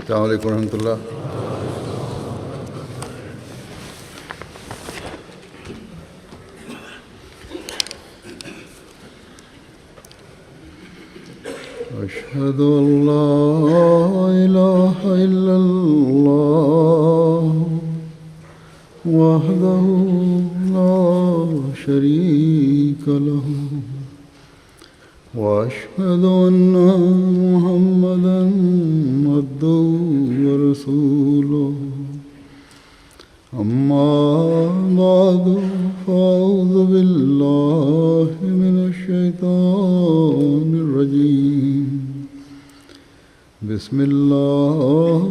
السلام علیکم ورحمۃ اللہ. أشهد أن لا إله إلا الله وحده لا شريك له وأشهد أن محمدا عبده ورسوله. أما بعد فأعوذ بالله من الشيطان الرجيم. بسم الله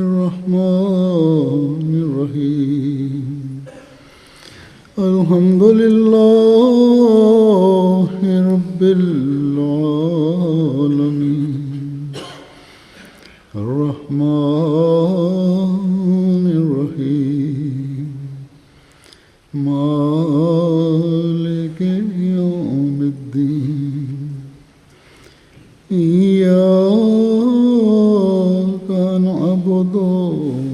الرحمن الرحيم. الحمد لله رب العالمين الرحمن الرحيم مالك يوم الدين. إياك نعبد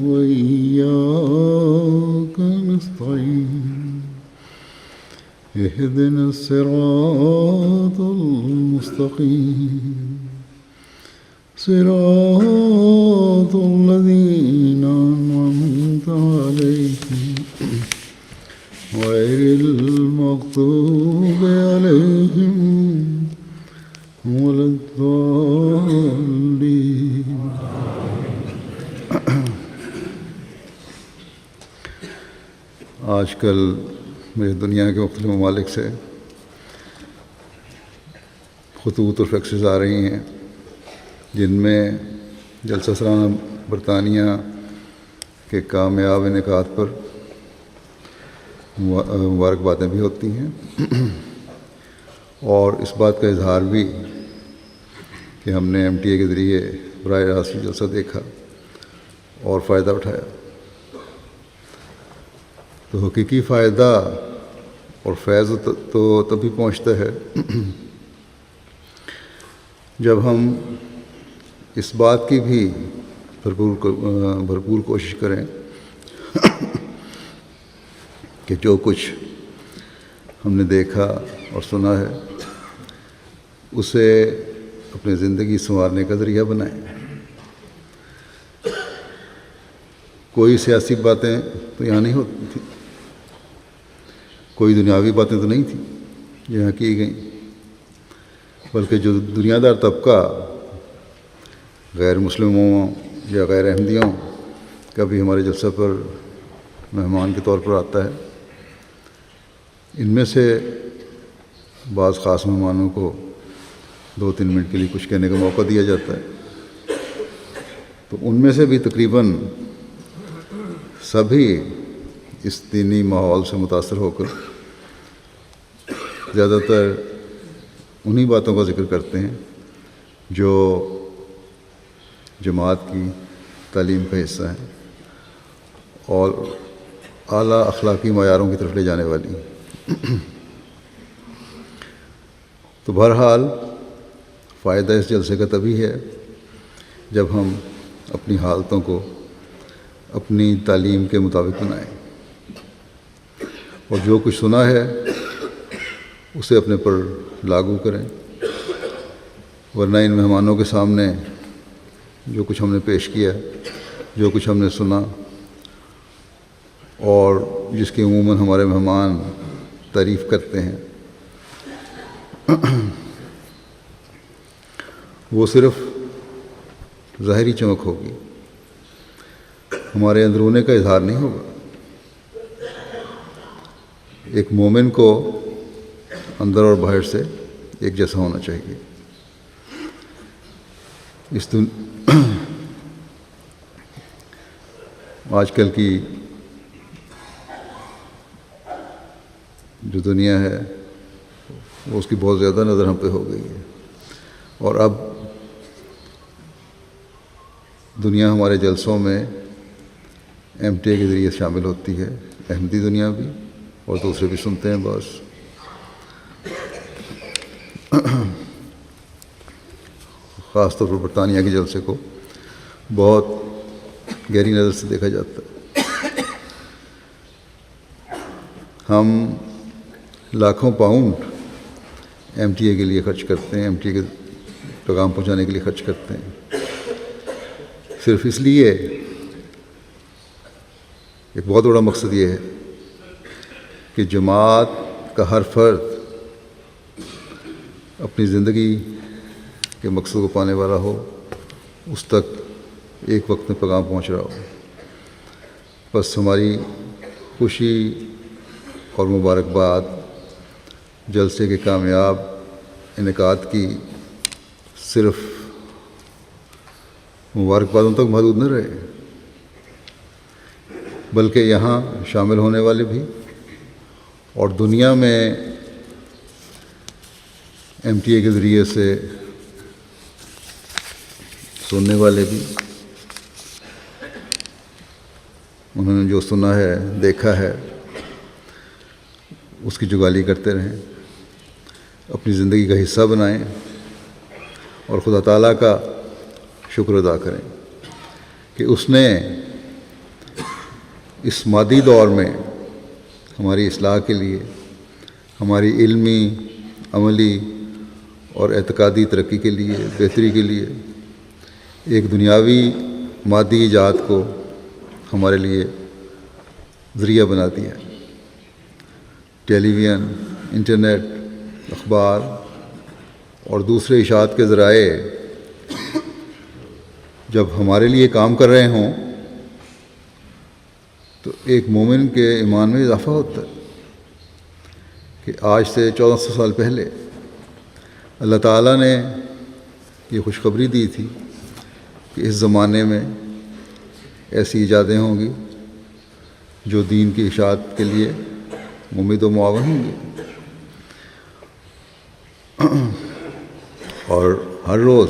وإياك نستعين. اهدنا الصراط المستقيم صراط الذين أنعمت عليهم غير المغضوب عليهم ولا الضالين. آج کل میرے دنیا کے مختلف ممالک سے خطوط اور فیکسز آ رہی ہیں جن میں جلسہ سالانہ برطانیہ کے کامیاب انعقاد پر مبارکبادیں بھی ہوتی ہیں اور اس بات کا اظہار بھی کہ ہم نے MTA کے ذریعے براہ راست جلسہ دیکھا اور فائدہ اٹھایا. تو حقیقی فائدہ اور فیض تو تبھی پہنچتا ہے جب ہم اس بات کی بھی بھرپور کوشش کریں کہ جو کچھ ہم نے دیکھا اور سنا ہے اسے اپنی زندگی سنوارنے کا ذریعہ بنائیں. کوئی سیاسی باتیں تو یہاں نہیں ہوتی تھیں، کوئی دنیاوی باتیں تو نہیں تھیں جو یہاں کی گئیں، بلکہ جو دنیا دار طبقہ غیر مسلموں یا غیر احمدیوں کا بھی ہمارے جلسہ پر مہمان کے طور پر آتا ہے، ان میں سے بعض خاص مہمانوں کو 2-3 منٹ کے لیے کچھ کہنے کا موقع دیا جاتا ہے. تو ان میں سے بھی تقریباً سبھی اس دینی ماحول سے متاثر ہو کر زیادہ تر انہی باتوں کا ذکر کرتے ہیں جو جماعت کی تعلیم کا حصہ ہیں اور اعلیٰ اخلاقی معیاروں کی طرف لے جانے والی ہیں. تو بہرحال فائدہ اس جلسے کا تبھی ہے جب ہم اپنی حالتوں کو اپنی تعلیم کے مطابق بنائیں اور جو کچھ سنا ہے اسے اپنے پر لاگو کریں، ورنہ ان مہمانوں کے سامنے جو کچھ ہم نے پیش کیا، جو کچھ ہم نے سنا اور جس کی عموماً ہمارے مہمان تعریف کرتے ہیں، وہ صرف ظاہری چمک ہوگی، ہمارے اندرونے کا اظہار نہیں ہوگا. ایک مومن کو اندر اور باہر سے ایک جیسا ہونا چاہیے. آج کل کی جو دنیا ہے وہ اس کی بہت زیادہ نظر ہم پہ ہو گئی ہے، اور اب دنیا ہمارے جلسوں میں MTA کے ذریعے شامل ہوتی ہے، احمدی دنیا بھی اور دوسرے بھی سنتے ہیں. بس خاص طور پر برطانیہ کے جلسے کو بہت گہری نظر سے دیکھا جاتا ہے۔ ہم لاکھوں پاؤنڈ ایم ٹی اے کے لیے خرچ کرتے ہیں، ایم ٹی اے کے پیغام پہنچانے کے لیے خرچ کرتے ہیں، صرف اس لیے ایک بہت بڑا مقصد یہ ہے کہ جماعت کا ہر فرد اپنی زندگی کے مقصد کو پانے والا ہو، اس تک ایک وقت میں پیغام پہنچ رہا ہو۔ بس ہماری خوشی اور مبارکباد جلسے کے کامیاب انعقاد کی صرف مبارکبادوں تک محدود نہ رہے، بلکہ یہاں شامل ہونے والے بھی اور دنیا میں ایم ٹی اے کے ذریعے سے سننے والے بھی، انہوں نے جو سنا ہے، دیکھا ہے، اس کی جگالی کرتے رہیں، اپنی زندگی کا حصہ بنائیں اور خدا تعالیٰ کا شکر ادا کریں کہ اس نے اس مادی دور میں ہماری اصلاح کے لیے، ہماری علمی، عملی اور اعتقادی ترقی کے لیے، بہتری کے لیے ایک دنیاوی مادی ایجاد کو ہمارے لیے ذریعہ بنا دیا۔ ٹیلی ویژن، انٹرنیٹ، اخبار اور دوسرے اشاعت کے ذرائع جب ہمارے لیے کام کر رہے ہوں تو ایک مومن کے ایمان میں اضافہ ہوتا ہے کہ آج سے 1400 سال پہلے اللہ تعالیٰ نے یہ خوشخبری دی تھی کہ اس زمانے میں ایسی ایجادیں ہوں گی جو دین کی اشاعت کے لیے ممید و معاون ہوں گی، اور ہر روز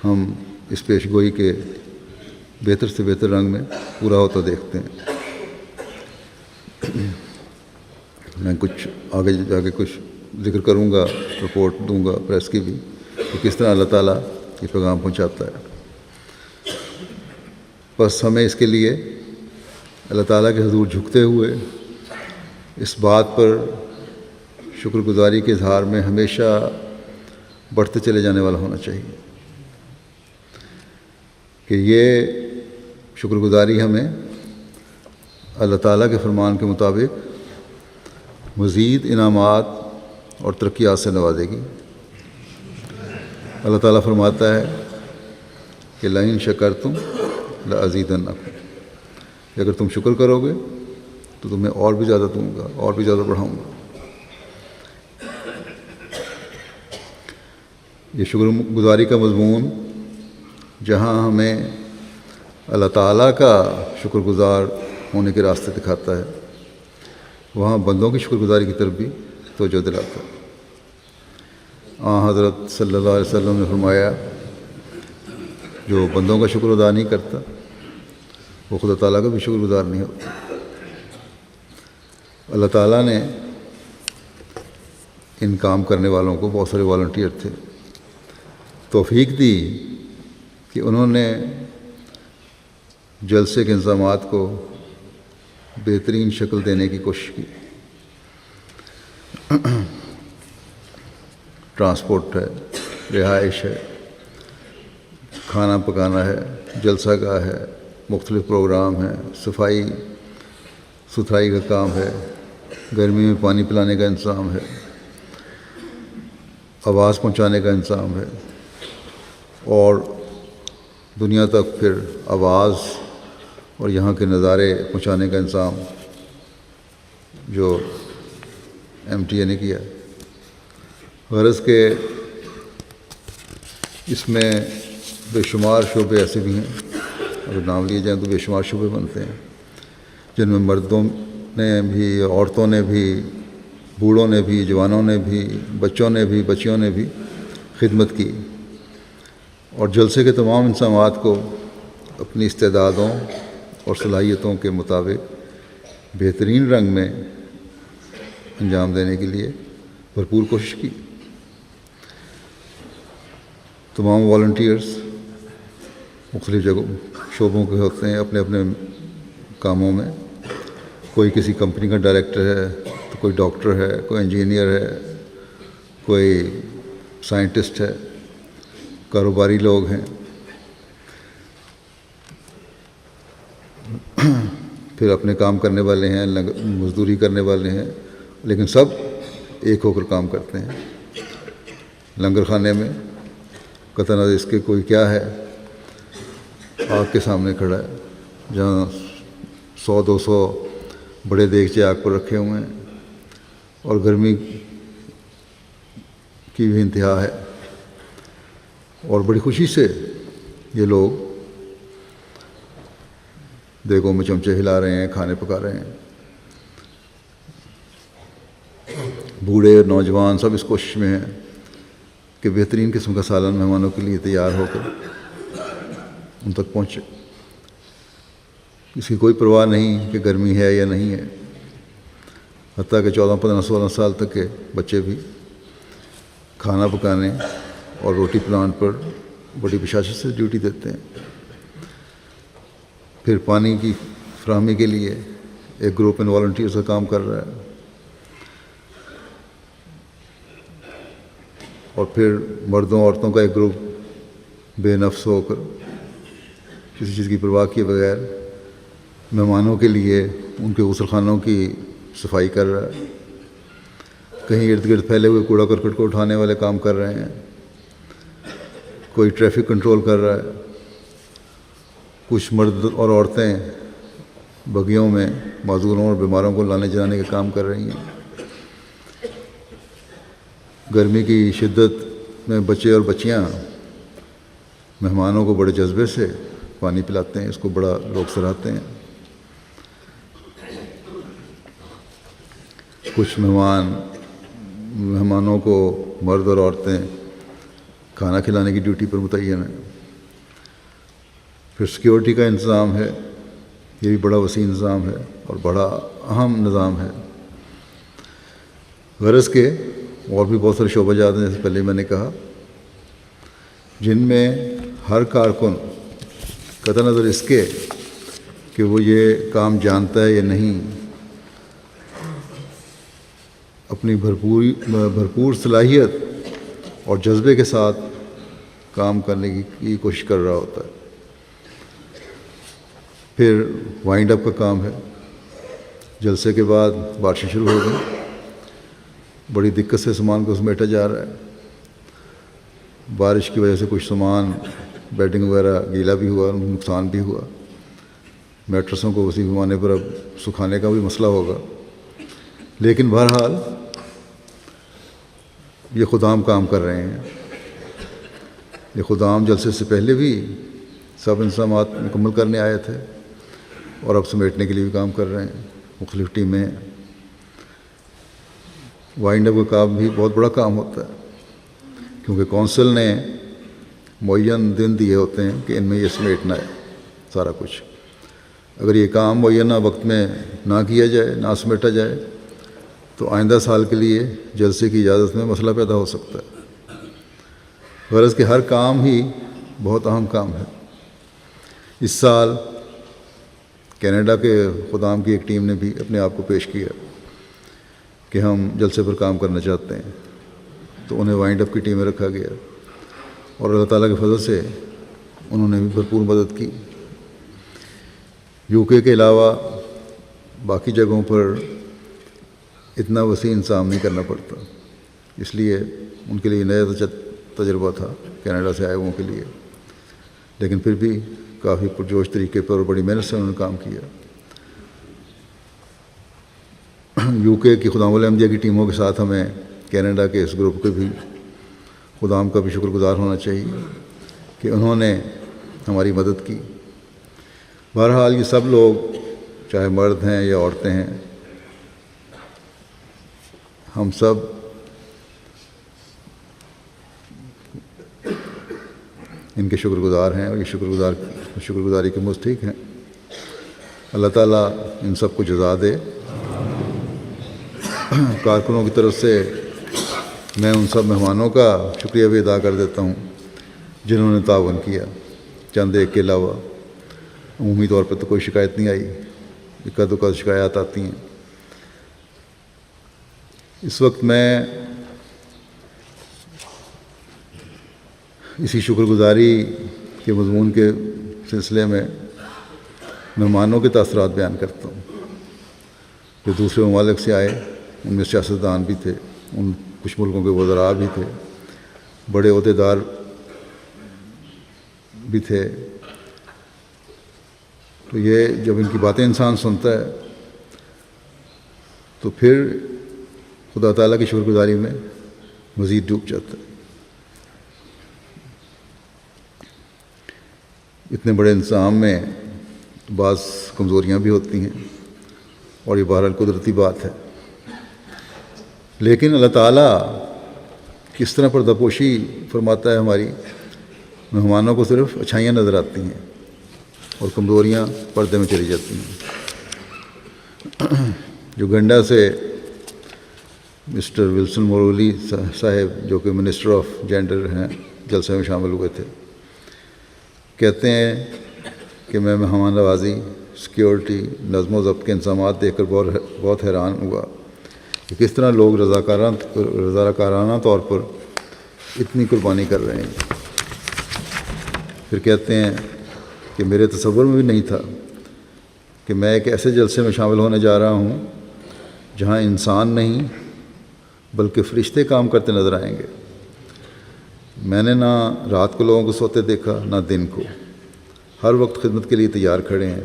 ہم اس پیش گوئی کے بہتر سے بہتر رنگ میں پورا ہوتا دیکھتے ہیں۔ میں کچھ آگے جا کے کچھ ذکر کروں گا، رپورٹ دوں گا پریس کی بھی کہ کس طرح اللہ تعالیٰ یہ پیغام پہنچاتا ہے۔ بس ہمیں اس کے لیے اللہ تعالیٰ کے حضور جھکتے ہوئے اس بات پر شکر گزاری کے اظہار میں ہمیشہ بڑھتے چلے جانے والا ہونا چاہیے کہ یہ شکر گزاری ہمیں اللہ تعالیٰ کے فرمان کے مطابق مزید انعامات اور ترقیات سے نوازے گی۔ اللہ تعالیٰ فرماتا ہے کہ لئن شکرتم لأزیدنکم، کہ اگر تم شکر کرو گے تو تمہیں اور بھی زیادہ دوں گا، اور بھی زیادہ بڑھاؤں گا۔ یہ شکر گزاری کا مضمون جہاں ہمیں اللہ تعالیٰ کا شکر گزار ہونے کے راستے دکھاتا ہے، وہاں بندوں کی شکر گزاری کی طرف بھی توجہ دلاتا ہے۔ حضرت صلی اللہ علیہ وسلم نے فرمایا جو بندوں کا شکر ادا نہیں کرتا وہ خدا تعالیٰ کا بھی شکر گزار نہیں ہوتا۔ اللہ تعالیٰ نے ان کام کرنے والوں کو، بہت سارے والنٹیئر تھے، توفیق دی کہ انہوں نے جلسے کے انتظامات کو بہترین شکل دینے کی کوشش کی۔ ٹرانسپورٹ ہے، رہائش ہے، کھانا پکانا ہے، جلسہ گاہ ہے، مختلف پروگرام ہیں، صفائی ستھرائی کا کام ہے، گرمی میں پانی پلانے کا انتظام ہے، آواز پہنچانے کا انتظام ہے، اور دنیا تک پھر آواز اور یہاں کے نظارے پہنچانے کا انتظام جو ایم ٹی اے نے کیا۔ غرض کہ اس میں بے شمار شعبے ایسے بھی ہیں، اگر نام لیے جائیں تو بے شمار شعبے بنتے ہیں جن میں مردوں نے بھی، عورتوں نے بھی، بوڑھوں نے بھی، جوانوں نے بھی، بچوں نے بھی، بچیوں نے بھی خدمت کی، اور جلسے کے تمام انتظامات کو اپنی استعدادوں اور صلاحیتوں کے مطابق بہترین رنگ میں انجام دینے کے لیے بھرپور کوشش کی۔ تمام والنٹیئرز مختلف جگہوں شعبوں کے ہوتے ہیں اپنے اپنے کاموں میں. کوئی کسی کمپنی کا ڈائریکٹر ہے تو کوئی ڈاکٹر ہے, کوئی انجینئر ہے, کوئی سائنٹسٹ ہے, کاروباری لوگ ہیں, پھر اپنے کام کرنے والے ہیں, مزدوری کرنے والے ہیں, لیکن سب ایک ہو کر کام کرتے ہیں. لنگر خانے میں قطع نظر اس کے کوئی کیا ہے, آگ کے سامنے کھڑا ہے, جہاں 100-200 بڑے دیگچے آگ پر رکھے ہوئے ہیں اور گرمی کی بھی انتہا ہے, اور بڑی خوشی سے یہ لوگ دیگوں میں چمچے ہلا رہے ہیں, کھانے پکا رہے ہیں. بوڑھے اور نوجوان سب اس کوشش میں ہیں کہ بہترین قسم کا سالن مہمانوں کے لیے تیار ہو کر ان تک پہنچے. اس کی کوئی پرواہ نہیں کہ گرمی ہے یا نہیں ہے. حتیٰ کہ 14-15-16 سال تک کے بچے بھی کھانا پکانے اور روٹی پلانٹ پر بڑی بشاشت سے ڈیوٹی دیتے ہیں. پھر پانی کی فراہمی کے لیے ایک گروپ ان والنٹیئرز کا کام کر رہا ہے, اور پھر مردوں عورتوں کا ایک گروپ بے نفس ہو کر کسی چیز کی پرواہ کیے بغیر مہمانوں کے لیے ان کے غسل خانوں کی صفائی کر رہا ہے. کہیں ارد گرد پھیلے ہوئے کوڑا کرکٹ کو اٹھانے والے کام کر رہے ہیں, کوئی ٹریفک کنٹرول کر رہا ہے, کچھ مرد اور عورتیں بگیوں میں معذوروں اور بیماروں کو لانے جانے کا کام کر رہی ہیں. گرمی کی شدت میں بچے اور بچیاں مہمانوں کو بڑے جذبے سے پانی پلاتے ہیں, اس کو بڑا لوگ سراہتے ہیں. کچھ مہمانوں کو مرد اور عورتیں کھانا کھلانے کی ڈیوٹی پر متعین ہیں. پھر سیکیورٹی کا انتظام ہے, یہ بھی بڑا وسیع انتظام ہے اور بڑا اہم نظام ہے. غرض کے اور بھی بہت سارے شعبہ جات ہیں, جیسے پہلے میں نے کہا, جن میں ہر کارکن قطع نظر اس کے کہ وہ یہ کام جانتا ہے یا نہیں, اپنی بھرپور صلاحیت اور جذبے کے ساتھ کام کرنے کی کوشش کر رہا ہوتا ہے. پھر وائنڈ اپ کا کام ہے. جلسے کے بعد بارشیں شروع ہو گئی, بڑی دقت سے سامان کو سمیٹا جا رہا ہے. بارش کی وجہ سے کچھ سامان بیڈنگ وغیرہ گیلا بھی ہوا, نقصان بھی ہوا. میٹرسوں کو وسیع پیمانے پر اب سکھانے کا بھی مسئلہ ہوگا. لیکن بہرحال یہ خدام کام کر رہے ہیں. یہ خدام جلسے سے پہلے بھی سب انتظامات مکمل کرنے آئے تھے اور اب سمیٹنے کے لیے بھی کام کر رہے ہیں. مختلف ٹیمیں ہیں. وائنڈ اپ کا کام بھی بہت بڑا کام ہوتا ہے, کیونکہ کونسل نے معین دن دیے ہوتے ہیں کہ ان میں یہ سمیٹنا ہے سارا کچھ. اگر یہ کام معینہ وقت میں نہ کیا جائے, نہ سمیٹا جائے, تو آئندہ سال کے لیے جلسے کی اجازت میں مسئلہ پیدا ہو سکتا ہے. غرض کہ ہر کام ہی بہت اہم کام ہے. اس سال کینیڈا کے خدام کی ایک ٹیم نے بھی اپنے آپ کو پیش کیا کہ ہم جلسے پر کام کرنا چاہتے ہیں, تو انہیں وائنڈ اپ کی ٹیم میں رکھا گیا, اور اللہ تعالیٰ کے فضل سے انہوں نے بھی بھرپور مدد کی. یو کے علاوہ باقی جگہوں پر اتنا وسیع انتظام نہیں کرنا پڑتا, اس لیے ان کے لیے نیا تجربہ تھا کینیڈا سے آئے ہوئوں کے لیے. لیکن پھر بھی کافی پرجوش طریقے پر اور بڑی محنت سے انہوں نے کام کیا. یو کے کی خدام الاحمدیہ کی ٹیموں کے ساتھ ہمیں کینیڈا کے اس گروپ کے بھی خدام کا بھی شکر گزار ہونا چاہیے کہ انہوں نے ہماری مدد کی. بہرحال یہ سب لوگ چاہے مرد ہیں یا عورتیں ہیں, ہم سب ان کے شکر گزار ہیں اور یہ شکر گزاری کے مستحق ہیں. اللہ تعالیٰ ان سب کو جزا دے. کارکنوں کی طرف سے میں ان سب مہمانوں کا شکریہ بھی ادا کر دیتا ہوں جنہوں نے تعاون کیا. چند ایک کے علاوہ عمومی طور پر تو کوئی شکایت نہیں آئی، اکا دکا شکایات آتی ہیں۔ اس وقت میں اسی شکر گزاری کے مضمون کے سلسلے میں مہمانوں کے تاثرات بیان کرتا ہوں جو دوسرے ممالک سے آئے، ان میں سیاستدان بھی تھے، ان کچھ ملکوں کے وزراء بھی تھے، بڑے عہدیدار بھی تھے۔ تو یہ جب ان کی باتیں انسان سنتا ہے تو پھر خدا تعالیٰ کی شکر گزاری میں مزید ڈوب جاتا ہے۔ اتنے بڑے انتظام میں بعض کمزوریاں بھی ہوتی ہیں اور یہ بہرحال قدرتی بات ہے، لیکن اللہ تعالیٰ کس طرح پردہ پوشی فرماتا ہے ہماری، مہمانوں کو صرف اچھائیاں نظر آتی ہیں اور کمزوریاں پردے میں چلی جاتی ہیں۔ جو گنڈا سے مسٹر ولسن مورولی صاحب جو کہ منسٹر آف جینڈر ہیں جلسے میں شامل ہوئے تھے، کہتے ہیں کہ میں مہمان نوازی، سیکیورٹی، نظم و ضبط کے انتظامات دیکھ کر بہت حیران ہوا کہ کس طرح لوگ رضاکارانہ طور پر اتنی قربانی کر رہے ہیں۔ پھر کہتے ہیں کہ میرے تصور میں بھی نہیں تھا کہ میں ایک ایسے جلسے میں شامل ہونے جا رہا ہوں جہاں انسان نہیں بلکہ فرشتے کام کرتے نظر آئیں گے۔ میں نے نہ رات کو لوگوں کو سوتے دیکھا نہ دن کو، ہر وقت خدمت کے لیے تیار کھڑے ہیں،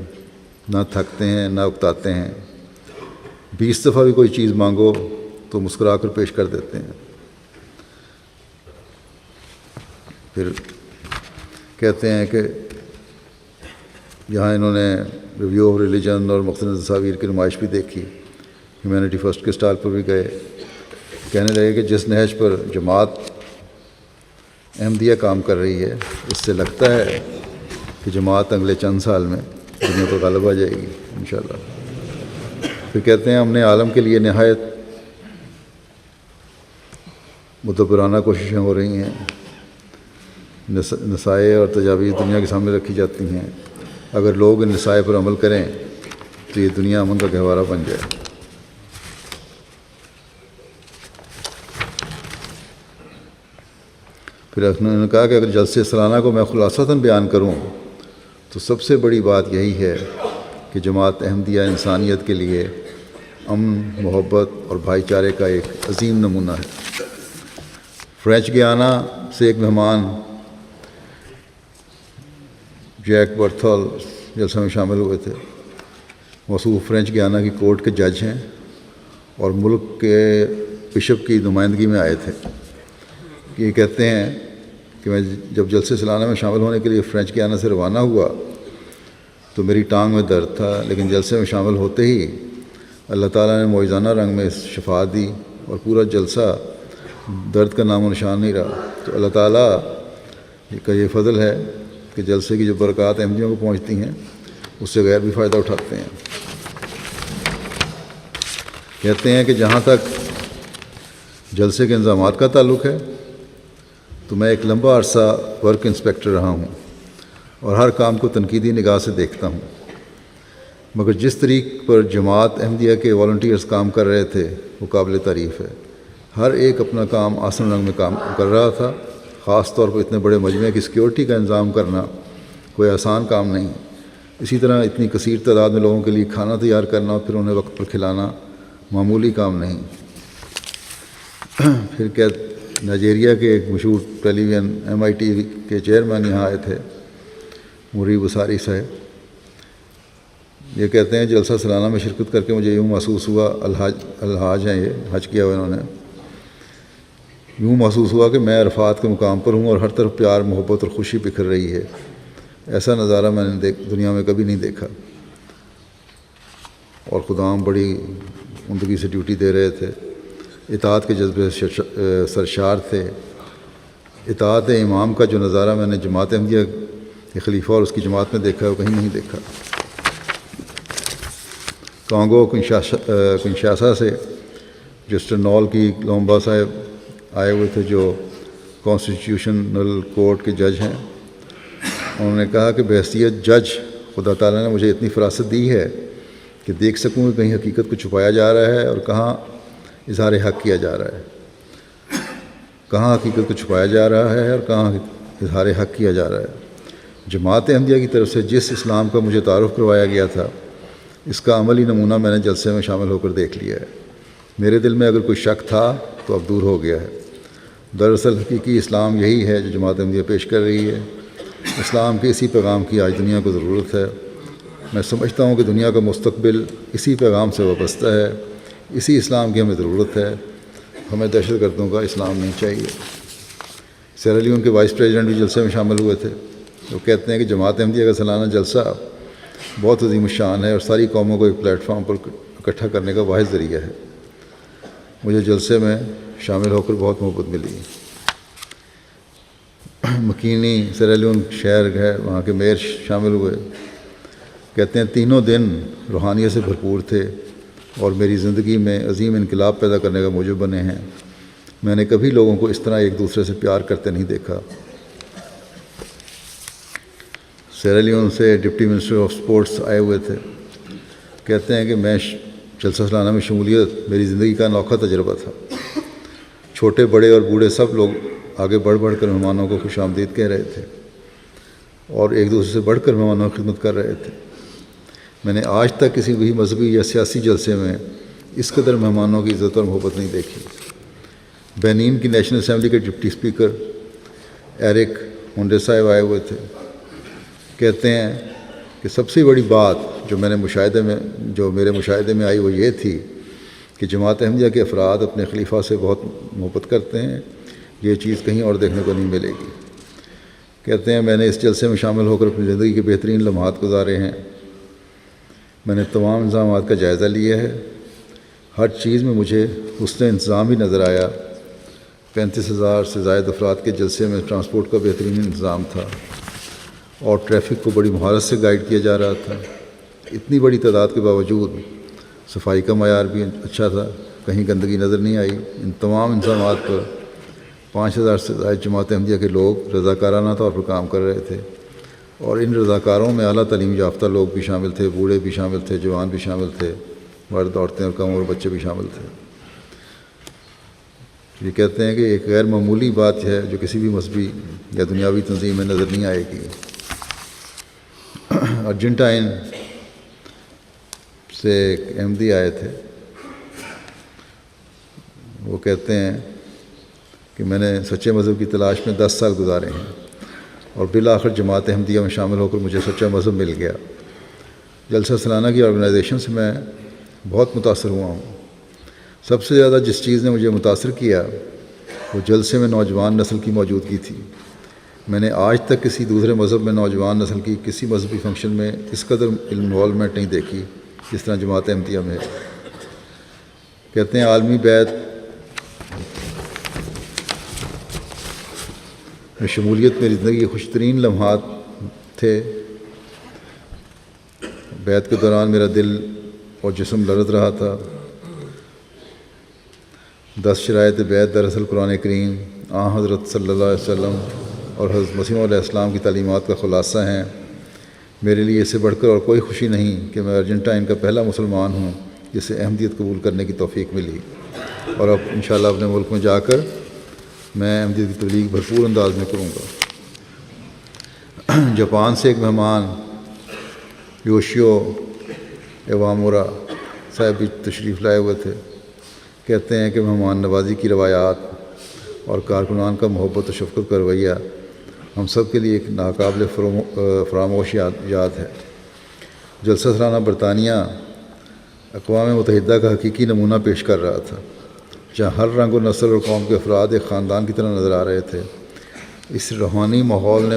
نہ تھکتے ہیں نہ اکتاتے ہیں، 20 دفعہ بھی کوئی چیز مانگو تو مسکرا کر پیش کر دیتے ہیں۔ پھر کہتے ہیں کہ یہاں انہوں نے ریویو آف ریلیجن اور مختلف تصاویر کی نمائش بھی دیکھی، ہیومینٹی فرسٹ کے اسٹال پر بھی گئے۔ کہنے لگے کہ جس نہج پر جماعت احمدیہ کام کر رہی ہے اس سے لگتا ہے کہ جماعت اگلے چند سال میں دنیا پر غالب آ جائے گی انشاءاللہ۔ پھر کہتے ہیں ہم نے عالم کے لیے نہایت مدبرانہ کوششیں ہو رہی ہیں، نصائح اور تجاویز دنیا کے سامنے رکھی جاتی ہیں، اگر لوگ ان نصائح پر عمل کریں تو یہ دنیا امن کا گہوارہ بن جائے۔ پھر انہوں نے کہا کہ اگر جلسے سالانہ کو میں خلاصتاً بیان کروں تو سب سے بڑی بات یہی ہے کہ جماعت احمدیہ انسانیت کے لیے امن، محبت اور بھائی چارے کا ایک عظیم نمونہ ہے۔ فرینچ گیانا سے ایک مہمان جیک برتھل جلسے میں شامل ہوئے تھے۔ موصوف فرینچ گیانا کی کورٹ کے جج ہیں اور ملک کے بشپ کی نمائندگی میں آئے تھے۔ یہ کہتے ہیں کہ میں جب جلسے سالانہ میں شامل ہونے کے لیے فرینچ گیانا سے روانہ ہوا تو میری ٹانگ میں درد تھا، لیکن جلسے میں شامل ہوتے ہی اللہ تعالیٰ نے معجزانہ رنگ میں شفا دی اور پورا جلسہ درد کا نام و نشان نہیں رہا۔ تو اللہ تعالیٰ کا یہ فضل ہے کہ جلسے کی جو برکات احمدیوں کو پہنچتی ہیں اس سے غیر بھی فائدہ اٹھاتے ہیں۔ کہتے ہیں کہ جہاں تک جلسے کے انتظامات کا تعلق ہے تو میں ایک لمبا عرصہ ورک انسپیکٹر رہا ہوں اور ہر کام کو تنقیدی نگاہ سے دیکھتا ہوں، مگر جس طریق پر جماعت احمدیہ کے والنٹیئرز کام کر رہے تھے وہ قابل تعریف ہے۔ ہر ایک اپنا کام آسن رنگ میں کام کر رہا تھا۔ خاص طور پر اتنے بڑے مجمع کی سیکیورٹی کا انتظام کرنا کوئی آسان کام نہیں۔ اسی طرح اتنی کثیر تعداد میں لوگوں کے لیے کھانا تیار کرنا اور پھر انہیں وقت پر کھلانا معمولی کام نہیں۔ پھر کیا نائجیریا کے ایک مشہور ٹیلی ویژن MIT کے چیئرمین یہاں آئے تھے، مریب وساری صاحب۔ یہ کہتے ہیں جلسہ سالانہ میں شرکت کر کے مجھے یوں محسوس ہوا، الحاج ہیں یہ، حج کیا ہوا انہوں نے، یوں محسوس ہوا کہ میں عرفات کے مقام پر ہوں اور ہر طرف پیار، محبت اور خوشی بکھر رہی ہے۔ ایسا نظارہ میں نے دنیا میں کبھی نہیں دیکھا۔ اور خدام بڑی عمدگی سے ڈیوٹی دے رہے تھے، اطاعت کے جذبے سے سرشار تھے۔ اطاعت امام کا جو نظارہ میں نے جماعت احمدیہ کے خلیفہ اور اس کی جماعت میں دیکھا ہے وہ کہیں نہیں دیکھا۔ کانگو کنشاسا سے جسٹر نول کی لومبا صاحب آئے ہوئے تھے جو کانسٹیٹیوشنل کورٹ کے جج ہیں۔ انہوں نے کہا کہ بحیثیت جج خدا تعالیٰ نے مجھے اتنی فراست دی ہے کہ دیکھ سکوں کہ کہیں حقیقت کو چھپایا جا رہا ہے اور کہاں اظہار حق کیا جا رہا ہے، کہاں حقیقت کو چھپایا جا رہا ہے اور کہاں اظہار حق کیا جا رہا ہے۔ جماعت احمدیہ کی طرف سے جس اسلام کا مجھے تعارف کروایا گیا تھا، اس کا عملی نمونہ میں نے جلسے میں شامل ہو کر دیکھ لیا ہے۔ میرے دل میں اگر کوئی شک تھا تو اب دور ہو گیا ہے۔ دراصل حقیقی اسلام یہی ہے جو جماعت احمدیہ پیش کر رہی ہے۔ اسلام کے اسی پیغام کی آج دنیا کو ضرورت ہے۔ میں سمجھتا ہوں کہ دنیا کا مستقبل اسی پیغام سے وابستہ ہے، اسی اسلام کی ہمیں ضرورت ہے۔ ہمیں دہشت گردوں کا اسلام نہیں چاہیے۔ سیرا لیون کے وائس پریزیڈنٹ بھی جلسے میں شامل ہوئے تھے۔ وہ کہتے ہیں کہ جماعت احمدیہ کا سالانہ جلسہ بہت عظیم الشان ہے اور ساری قوموں کو ایک پلیٹ فارم پر اکٹھا کرنے کا واحد ذریعہ ہے۔ مجھے جلسے میں شامل ہو کر بہت محبت ملی۔ مکینی سیرا لیون شہر ہے، وہاں کے میئر شامل ہوئے۔ کہتے ہیں تینوں دن روحانیت سے بھرپور تھے اور میری زندگی میں عظیم انقلاب پیدا کرنے کا موجب بنے ہیں۔ میں نے کبھی لوگوں کو اس طرح ایک دوسرے سے پیار کرتے نہیں دیکھا۔ سیرا لیون سے ڈپٹی منسٹر آف سپورٹس آئے ہوئے تھے۔ کہتے ہیں کہ میں جلسہ سالانہ میں شمولیت میری زندگی کا انوکھا تجربہ تھا۔ چھوٹے بڑے اور بوڑھے سب لوگ آگے بڑھ بڑھ کر مہمانوں کو خوش آمدید کہہ رہے تھے اور ایک دوسرے سے بڑھ کر مہمانوں کی خدمت کر رہے تھے۔ میں نے آج تک کسی بھی مذہبی یا سیاسی جلسے میں اس قدر مہمانوں کی عزت اور محبت نہیں دیکھی۔ بینین کی نیشنل اسمبلی کے ڈپٹی اسپیکر ایرک ہونڈے صاحب آئے ہوئے تھے۔ کہتے ہیں کہ سب سے بڑی بات جو میرے مشاہدے میں آئی وہ یہ تھی کہ جماعت احمدیہ کے افراد اپنے خلیفہ سے بہت محبت کرتے ہیں۔ یہ چیز کہیں اور دیکھنے کو نہیں ملے گی۔ کہتے ہیں میں نے اس جلسے میں شامل ہو کر اپنی زندگی کے بہترین لمحات گزارے ہیں۔ میں نے تمام انتظامات کا جائزہ لیا ہے۔ ہر چیز میں مجھے حسن انتظام ہی نظر آیا۔ 35,000 سے زائد افراد کے جلسے میں ٹرانسپورٹ کا بہترین انتظام تھا اور ٹریفک کو بڑی مہارت سے گائیڈ کیا جا رہا تھا۔ اتنی بڑی تعداد کے باوجود صفائی کا معیار بھی اچھا تھا، کہیں گندگی نظر نہیں آئی۔ ان تمام انتظامات پر 5,000 سے زائد جماعت احمدیہ کے لوگ رضاکارانہ طور پر کام کر رہے تھے اور ان رضاکاروں میں اعلیٰ تعلیم یافتہ لوگ بھی شامل تھے، بوڑھے بھی شامل تھے، جوان بھی شامل تھے، مرد عورتیں اور کم عمر بچے بھی شامل تھے۔ یہ کہتے ہیں کہ ایک غیر معمولی بات ہے جو کسی بھی مذہبی یا دنیاوی تنظیم میں نظر نہیں آئے گی۔ ارجنٹائن سے ایک احمدی آئے تھے۔ وہ کہتے ہیں کہ میں نے سچے مذہب کی تلاش میں 10 سال گزارے ہیں اور بالآخر جماعت احمدیہ میں شامل ہو کر مجھے سچا مذہب مل گیا۔ جلسہ سالانہ کی آرگنائزیشن سے میں بہت متاثر ہوا ہوں۔ سب سے زیادہ جس چیز نے مجھے متاثر کیا وہ جلسے میں نوجوان نسل کی موجودگی تھی۔ میں نے آج تک کسی دوسرے مذہب میں نوجوان نسل کی کسی مذہبی فنکشن میں اس قدر انوالومنٹ نہیں دیکھی جس طرح جماعت احمدیہ میں ہے۔ کہتے ہیں عالمی بیعت میں شمولیت میری زندگی کے خوش ترین لمحات تھے۔ بیعت کے دوران میرا دل اور جسم لرز رہا تھا۔ 10 شرائط بیعت دراصل قرآن کریم، حضرت صلی اللہ علیہ وسلم اور حضرت مسیح علیہ السلام کی تعلیمات کا خلاصہ ہیں۔ میرے لیے اس سے بڑھ کر اور کوئی خوشی نہیں کہ میں ارجنٹائن کا پہلا مسلمان ہوں جسے احمدیت قبول کرنے کی توفیق ملی، اور اب انشاءاللہ اپنے ملک میں جا کر میں احمدیت کی تبلیغ بھرپور انداز میں کروں گا۔ جاپان سے ایک مہمان یوشیو ایوامورا صاحب بھی تشریف لائے ہوئے تھے۔ کہتے ہیں کہ مہمان نوازی کی روایات اور کارکنان کا محبت و شفقت کا رویہ ہم سب کے لیے ایک ناقابل فراموش یاد ہے۔ جلسہ سالانہ برطانیہ اقوام متحدہ کا حقیقی نمونہ پیش کر رہا تھا، جہاں ہر رنگ و نسل اور قوم کے افراد ایک خاندان کی طرح نظر آ رہے تھے۔ اس روحانی ماحول نے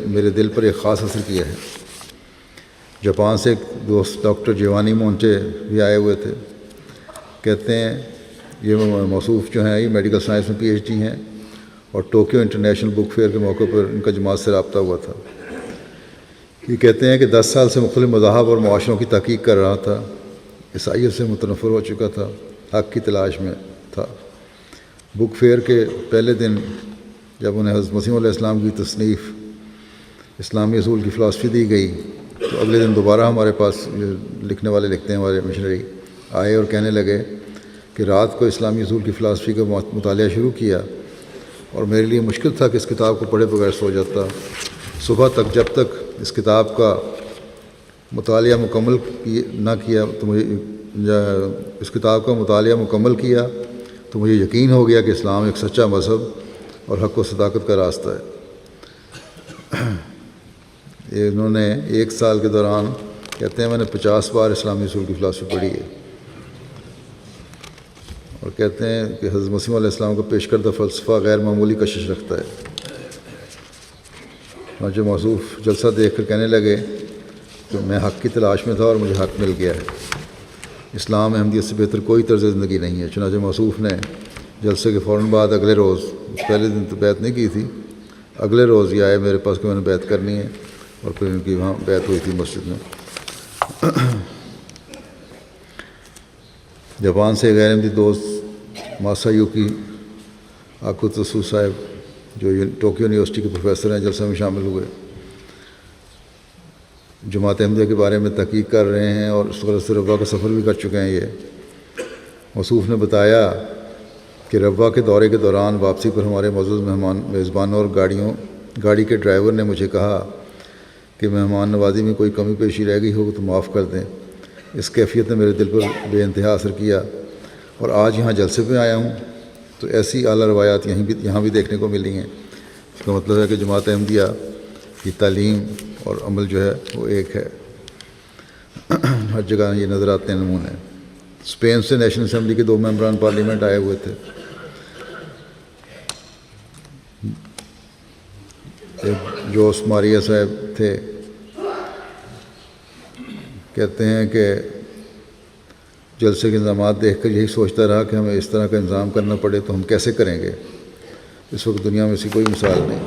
میرے دل پر ایک خاص اثر کیا ہے۔ جاپان سے ایک دوست ڈاکٹر جیوانی مونٹے بھی آئے ہوئے تھے۔ کہتے ہیں یہ موصوف جو ہیں یہ میڈیکل سائنس میں PhD ہیں اور ٹوکیو انٹرنیشنل بک فیئر کے موقع پر ان کا جماعت سے رابطہ ہوا تھا۔ یہ کہتے ہیں کہ 10 سال سے مختلف مذاہب اور معاشروں کی تحقیق کر رہا تھا، عیسائیت سے متنفر ہو چکا تھا، حق کی تلاش میں تھا۔ بک فیئر کے پہلے دن جب انہیں حضرت مسیح علیہ السلام کی تصنیف اسلامی اصول کی فلاسفی دی گئی تو اگلے دن دوبارہ ہمارے پاس جو لکھنے والے لکھتے ہیں ہمارے مشنری آئے اور کہنے لگے کہ رات کو اسلامی اصول کی فلاسفی کا مطالعہ شروع کیا اور میرے لیے مشکل تھا کہ اس کتاب کو پڑھے بغیر سو جاتا. صبح تک جب تک اس کتاب کا مطالعہ مکمل نہ کیا تو مجھے اس کتاب کا مطالعہ مکمل کیا تو مجھے یقین ہو گیا کہ اسلام ایک سچا مذہب اور حق و صداقت کا راستہ ہے. انہوں نے 1 سال کے دوران کہتے ہیں میں نے 50 بار اسلامی اصول کی فلاسفی پڑھی ہے اور کہتے ہیں کہ حضرت مسیح علیہ السلام کا پیش کردہ فلسفہ غیر معمولی کشش رکھتا ہے. چنانچہ موصوف جلسہ دیکھ کر کہنے لگے کہ میں حق کی تلاش میں تھا اور مجھے حق مل گیا ہے. اسلام احمدیت سے بہتر کوئی طرز زندگی نہیں ہے. چنانچہ موصوف نے جلسے کے فوراً بعد اگلے روز، پہلے دن تو بیعت نہیں کی تھی، اگلے روز یہ آئے میرے پاس کہ میں نے بیعت کرنی ہے اور پھر ان کی وہاں بیعت ہوئی تھی مسجد میں. جاپان سے غیر احمدی دوست ماسایوکی آکوتسو صاحب جو ٹوکیو یونیورسٹی کے پروفیسر ہیں جلسہ میں شامل ہوئے. جماعت احمدیہ کے بارے میں تحقیق کر رہے ہیں اور اس ربوہ کا سفر بھی کر چکے ہیں. یہ موصوف نے بتایا کہ ربوہ کے دورے کے دوران واپسی پر ہمارے معزز میزبانوں اور گاڑی کے ڈرائیور نے مجھے کہا کہ مہمان نوازی میں کوئی کمی پیشی رہ گئی ہو تو معاف کر دیں. اس کیفیت نے میرے دل پر بے انتہا اثر کیا اور آج یہاں جلسے پہ آیا ہوں تو ایسی اعلیٰ روایات یہاں بھی دیکھنے کو ملی ہیں. اس کا مطلب ہے کہ جماعت احمدیہ کی تعلیم اور عمل جو ہے وہ ایک ہے. ہر جگہ یہ نظر آتے ہیں نمونے. اسپین سے نیشنل اسمبلی کے 2 ممبران پارلیمنٹ آئے ہوئے تھے. ایک جوس ماریا صاحب تھے، کہتے ہیں کہ جلسے کے انتظامات دیکھ کر یہی سوچتا رہا کہ ہمیں اس طرح کا انتظام کرنا پڑے تو ہم کیسے کریں گے. اس وقت دنیا میں ایسی کوئی مثال نہیں.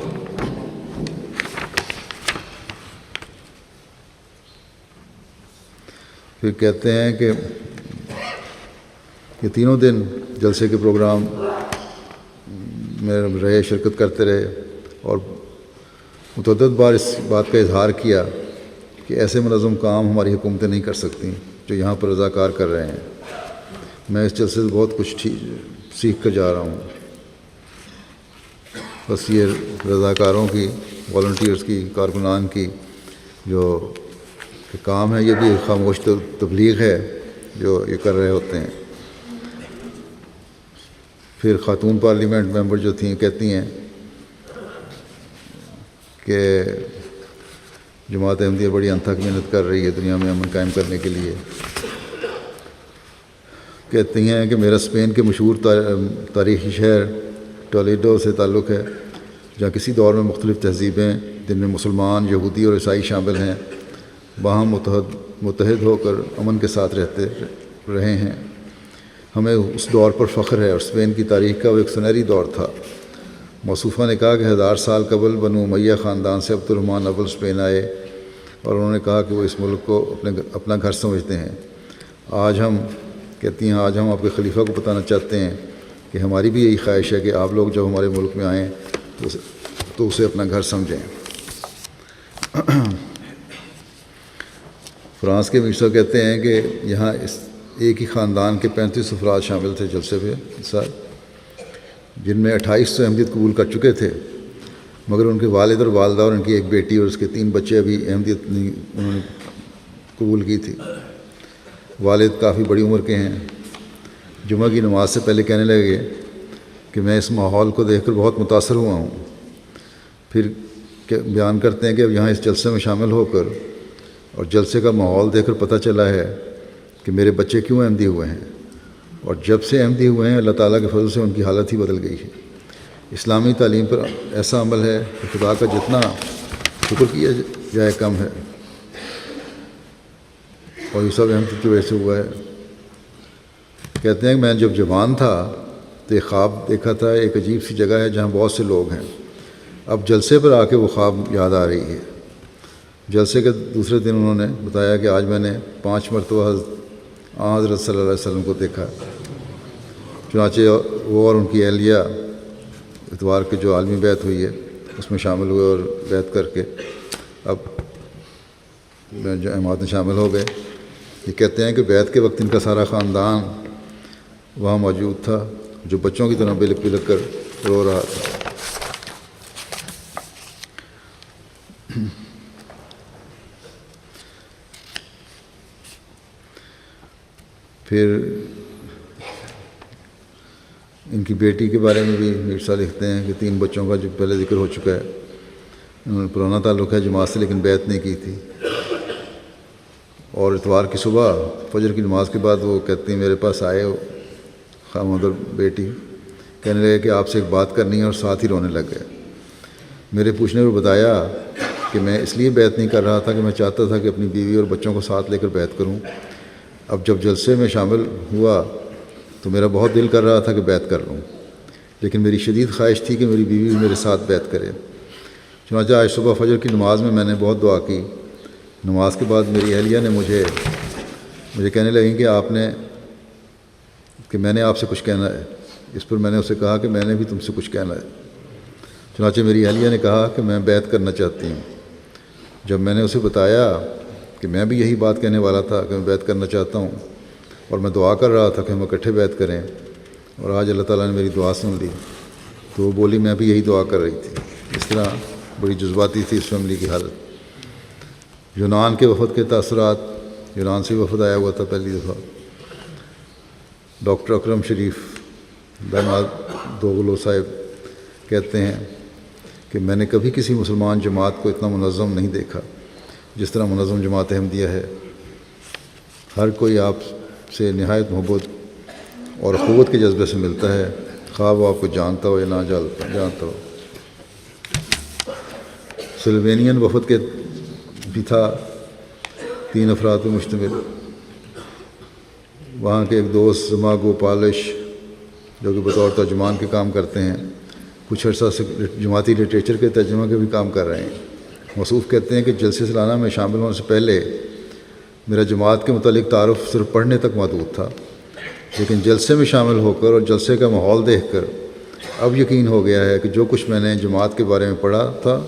پھر کہتے ہیں کہ یہ تینوں دن جلسے کے پروگرام میں رہے، شرکت کرتے رہے اور متعدد بار اس بات کا اظہار کیا کہ ایسے منظم کام ہماری حکومتیں نہیں کر سکتیں جو یہاں پر رضاکار کر رہے ہیں. میں اس جلسے سے بہت کچھ سیکھ کر جا رہا ہوں. بس یہ رضاکاروں کی، والنٹیئرز کی، کارکنان کی جو کام ہے، یہ بھی خاموش تبلیغ ہے جو یہ کر رہے ہوتے ہیں. پھر خاتون پارلیمنٹ ممبر جو تھیں کہتی ہیں کہ جماعت احمدیہ بڑی انتھک محنت کر رہی ہے دنیا میں امن قائم کرنے کے لیے. کہتی ہیں کہ میرا اسپین کے مشہور تاریخی شہر ٹولیڈو سے تعلق ہے جہاں کسی دور میں مختلف تہذیبیں جن میں مسلمان، یہودی اور عیسائی شامل ہیں وہاں متحد ہو کر امن کے ساتھ رہتے رہے ہیں. ہمیں اس دور پر فخر ہے اور اسپین کی تاریخ کا وہ ایک سنہری دور تھا. موصوفہ نے کہا کہ 1000 سال قبل بنو امیہ خاندان سے عبد الرحمن اول اسپین آئے اور انہوں نے کہا کہ وہ اس ملک کو اپنا گھر سمجھتے ہیں. آج ہم آپ کے خلیفہ کو بتانا چاہتے ہیں کہ ہماری بھی یہی خواہش ہے کہ آپ لوگ جب ہمارے ملک میں آئیں تو اسے اپنا گھر سمجھیں. فرانس کے مشرا کہتے ہیں کہ یہاں ایک ہی خاندان کے 35 افراد شامل تھے جلسے پہ سر، جن میں 28 احمدیت قبول کر چکے تھے، مگر ان کے والد اور والدہ اور ان کی ایک بیٹی اور اس کے 3 بچے ابھی احمدیت نہیں انہوں نے قبول کی تھی. والد کافی بڑی عمر کے ہیں. جمعہ کی نماز سے پہلے کہنے لگے کہ میں اس ماحول کو دیکھ کر بہت متاثر ہوا ہوں. پھر بیان کرتے ہیں کہ اب یہاں اس جلسے میں شامل ہو کر اور جلسے کا ماحول دیکھ کر پتہ چلا ہے کہ میرے بچے کیوں احمدی ہوئے ہیں، اور جب سے احمدی ہوئے ہیں اللہ تعالیٰ کے فضل سے ان کی حالت ہی بدل گئی ہے. اسلامی تعلیم پر ایسا عمل ہے کہ خدا کا جتنا شکر کیا جائے کم ہے، اور یہ سب احمدی کی وجہ سے ہوا ہے. کہتے ہیں کہ میں جب جوان تھا تو ایک خواب دیکھا تھا، ایک عجیب سی جگہ ہے جہاں بہت سے لوگ ہیں. اب جلسے پر آ کے وہ خواب یاد آ رہی ہے. جلسے کے دوسرے دن انہوں نے بتایا کہ آج میں نے 5 مرتبہ حضرت صلی اللہ علیہ وسلم کو دیکھا. چنانچہ وہ اور ان کی اہلیہ اتوار کے جو عالمی بیعت ہوئی ہے اس میں شامل ہوئے اور بیعت کر کے اب جماعت میں شامل ہو گئے۔ یہ کہتے ہیں کہ بیعت کے وقت ان کا سارا خاندان وہاں موجود تھا، جو بچوں کی طرح بلک بلک کر رو رہا تھا۔ پھر ان کی بیٹی کے بارے میں بھی مرزا لکھتے ہیں کہ 3 بچوں کا جو پہلے ذکر ہو چکا ہے، انہوں نے پرانا تعلق ہے جماعت سے لیکن بیعت نہیں کی تھی، اور اتوار کی صبح فجر کی نماز کے بعد وہ کہتی ہیں میرے پاس آئے خامد اور بیٹی، کہنے لگے کہ آپ سے ایک بات کرنی ہے، اور ساتھ ہی رونے لگ گئے۔ میرے پوچھنے پر بتایا کہ میں اس لیے بیعت نہیں کر رہا تھا کہ میں چاہتا تھا کہ اپنی بیوی اور بچوں کو ساتھ لے کر بیعت کروں۔ اب جب جلسے میں شامل ہوا تو میرا بہت دل کر رہا تھا کہ بیعت کر لوں، لیکن میری شدید خواہش تھی کہ میری بیوی میرے ساتھ بیعت کرے۔ چنانچہ آج صبح فجر کی نماز میں نے بہت دعا کی۔ نماز کے بعد میری اہلیہ نے مجھے کہنے لگیں کہ میں نے آپ سے کچھ کہنا ہے۔ اس پر میں نے اسے کہا کہ میں نے بھی تم سے کچھ کہنا ہے۔ چنانچہ میری اہلیہ نے کہا کہ میں بیعت کرنا چاہتی ہوں۔ جب میں نے اسے بتایا کہ میں بھی یہی بات کہنے والا تھا کہ میں بیعت کرنا چاہتا ہوں، اور میں دعا کر رہا تھا کہ ہم اکٹھے بیعت کریں، اور آج اللہ تعالیٰ نے میری دعا سن لی، تو وہ بولی میں بھی یہی دعا کر رہی تھی۔ اس طرح بڑی جذباتی تھی اس فیملی کی حالت۔ یونان کے وفد کے تاثرات، یونان سے وفد آیا ہوا تھا پہلی دفعہ۔ ڈاکٹر اکرم شریف بہماد دوغلو صاحب کہتے ہیں کہ میں نے کبھی کسی مسلمان جماعت کو اتنا منظم نہیں دیکھا جس طرح منظم جماعت احمدیہ ہے۔ ہر کوئی آپ سے نہایت محبت اور اخوت کے جذبے سے ملتا ہے، خواہ وہ آپ کو جانتا ہو یا نہ جانتا ہو۔ سلوینین وفد کے بھی تھا، 3 افراد پر مشتمل۔ وہاں کے ایک دوست زما گوپالش جو کہ بطور ترجمان کے کام کرتے ہیں، کچھ عرصہ سے جماعتی لٹریچر کے ترجمہ کے بھی کام کر رہے ہیں۔ موصوف کہتے ہیں کہ جلسے سالانہ میں شامل ہونے سے پہلے میرا جماعت کے متعلق تعارف صرف پڑھنے تک محدود تھا، لیکن جلسے میں شامل ہو کر اور جلسے کا ماحول دیکھ کر اب یقین ہو گیا ہے کہ جو کچھ میں نے جماعت کے بارے میں پڑھا تھا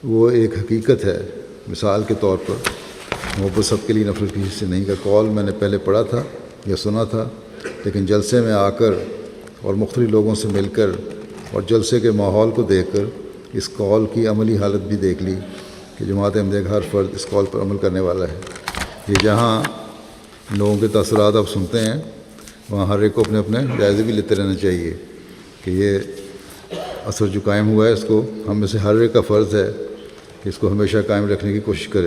وہ ایک حقیقت ہے۔ مثال کے طور پر محبت سب کے لیے نفرت کی حصے نہیں کا قول میں نے پہلے پڑھا تھا یا سنا تھا، لیکن جلسے میں آ کر اور مختلف لوگوں سے مل کر اور جلسے کے ماحول کو دیکھ کر اس قول کی عملی حالت بھی دیکھ لی کہ جماعت احمدیہ کا ہر فرد اس قول پر عمل کرنے والا ہے۔ یہ جہاں لوگوں کے تاثرات آپ سنتے ہیں، وہاں ہر ایک کو اپنے اپنے جائزے بھی لیتے رہنا چاہیے کہ یہ اثر جو قائم ہوا ہے اس کو ہم میں سے ہر ایک کا فرض ہے کہ اس کو ہمیشہ قائم رکھنے کی کوشش کرے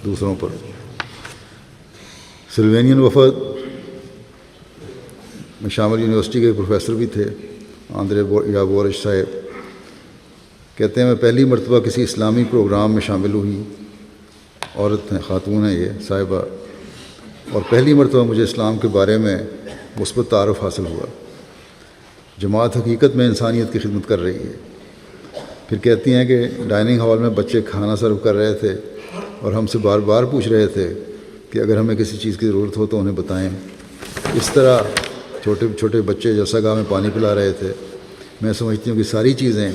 دوسروں پر۔ سلوینین وفد میں شامل یونیورسٹی کے پروفیسر بھی تھے، آندرے یابورش صاحب کہتے ہیں میں پہلی مرتبہ کسی اسلامی پروگرام میں شامل ہوئی، عورت ہیں، خاتون ہیں یہ صاحبہ، اور پہلی مرتبہ مجھے اسلام کے بارے میں مثبت تعارف حاصل ہوا۔ جماعت حقیقت میں انسانیت کی خدمت کر رہی ہے۔ پھر کہتی ہیں کہ ڈائننگ ہال میں بچے کھانا سرو کر رہے تھے اور ہم سے بار بار پوچھ رہے تھے کہ اگر ہمیں کسی چیز کی ضرورت ہو تو انہیں بتائیں۔ اس طرح چھوٹے چھوٹے بچے جلسہ گاہ میں پانی پلا رہے تھے۔ میں سمجھتی ہوں کہ ساری چیزیں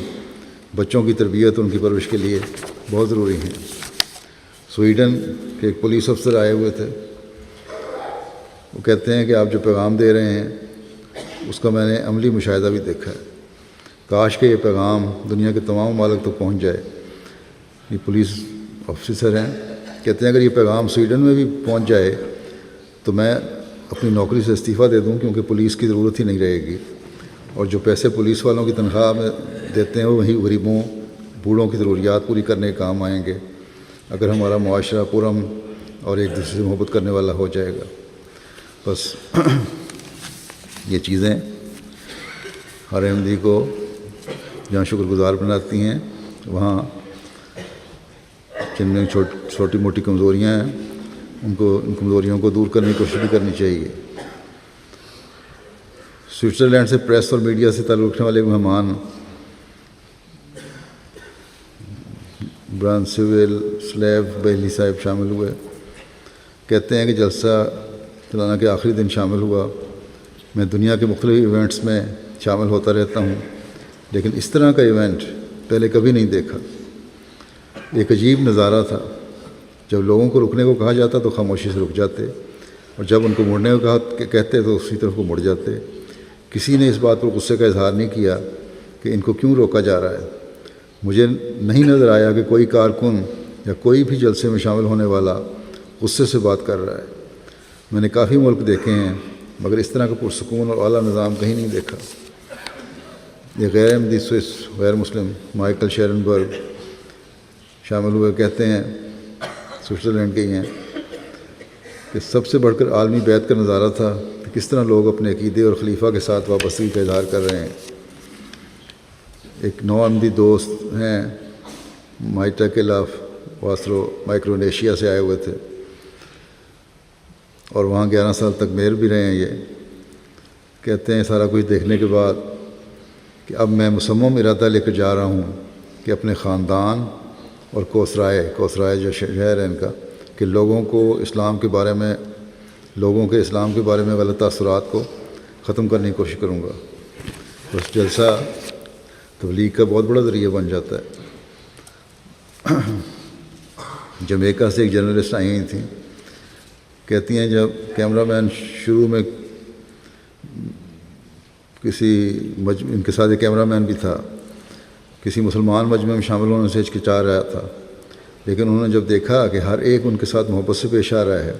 بچوں کی تربیت اور ان کی پرورش کے لیے بہت ضروری ہیں۔ سویڈن کے ایک پولیس افسر آئے ہوئے تھے، وہ کہتے ہیں کہ آپ جو پیغام دے رہے ہیں اس کا میں نے عملی مشاہدہ بھی دیکھا ہے، کاش کہ یہ پیغام دنیا کے تمام ممالک تک پہنچ جائے۔ یہ پولیس آفیسر ہیں، کہتے ہیں اگر یہ پیغام سویڈن میں بھی پہنچ جائے تو میں اپنی نوکری سے استعفیٰ دے دوں، کیونکہ پولیس کی ضرورت ہی نہیں رہے گی، اور جو پیسے پولیس والوں کی تنخواہ میں دیتے ہیں وہ وہی غریبوں بوڑھوں کی ضروریات پوری کرنے کے کام آئیں گے اگر ہمارا معاشرہ پرامن اور ایک دوسرے سے محبت کرنے والا ہو جائے گا۔ بس یہ چیزیں ہر احمدی کو جہاں شکر گزار بناتی ہیں، وہاں جن میں چھوٹی موٹی کمزوریاں ہیں ان کمزوریوں کو دور کرنے کی کوشش بھی کرنی چاہیے۔ سوئٹزرلینڈ سے پریس اور میڈیا سے تعلق رکھنے والے مہمان برانسویل سلیو بیلی صاحب شامل ہوئے۔ کہتے ہیں کہ جلسہ سالانہ کے آخری دن شامل ہوا۔ میں دنیا کے مختلف ایونٹس میں شامل ہوتا رہتا ہوں، لیکن اس طرح کا ایونٹ پہلے کبھی نہیں دیکھا۔ ایک عجیب نظارہ تھا، جب لوگوں کو رکنے کو کہا جاتا تو خاموشی سے رک جاتے، اور جب ان کو مڑنے کو کہتے تو اسی طرف کو مڑ جاتے۔ کسی نے اس بات پر غصے کا اظہار نہیں کیا کہ ان کو کیوں روکا جا رہا ہے۔ مجھے نہیں نظر آیا کہ کوئی کارکن یا کوئی بھی جلسے میں شامل ہونے والا غصے سے بات کر رہا ہے۔ میں نے کافی ملک دیکھے ہیں، مگر اس طرح کا پرسکون اور اعلیٰ نظام کہیں نہیں دیکھا۔ یہ غیر احمدی سوئس غیر مسلم مائیکل شیرنبرگ شامل ہوئے، کہتے ہیں، سوئٹزرلینڈ کے ہی ہیں، کہ سب سے بڑھ کر عالمی بیعت کا نظارہ تھا کہ کس طرح لوگ اپنے عقیدے اور خلیفہ کے ساتھ وابستگی کا اظہار کر رہے ہیں۔ ایک نو احمدی دوست ہیں، مائٹا کیلاف واسرو مائکرونیشیا سے آئے ہوئے تھے، اور وہاں 11 سال تک میر بھی رہے ہیں۔ یہ کہتے ہیں سارا کچھ دیکھنے کے بعد کہ اب میں مصمم ارادہ لے کر جا رہا ہوں کہ اپنے خاندان اور کوسرائے جو شہر ہے ان کا، کہ لوگوں کے اسلام کے بارے میں غلط تاثرات کو ختم کرنے کی کوشش کروں گا۔ بس جلسہ تبلیغ کا بہت بڑا ذریعہ بن جاتا ہے۔ جمیکا سے ایک جرنلسٹ آئی ہوئی تھیں، کہتی ہیں جب کیمرہ مین شروع میں ان کے ساتھ ایک کیمرہ مین بھی تھا، کسی مسلمان مجمع میں شامل ہونے سے ہچکچا رہا تھا، لیکن انہوں نے جب دیکھا کہ ہر ایک ان کے ساتھ محبت سے پیش آ رہا ہے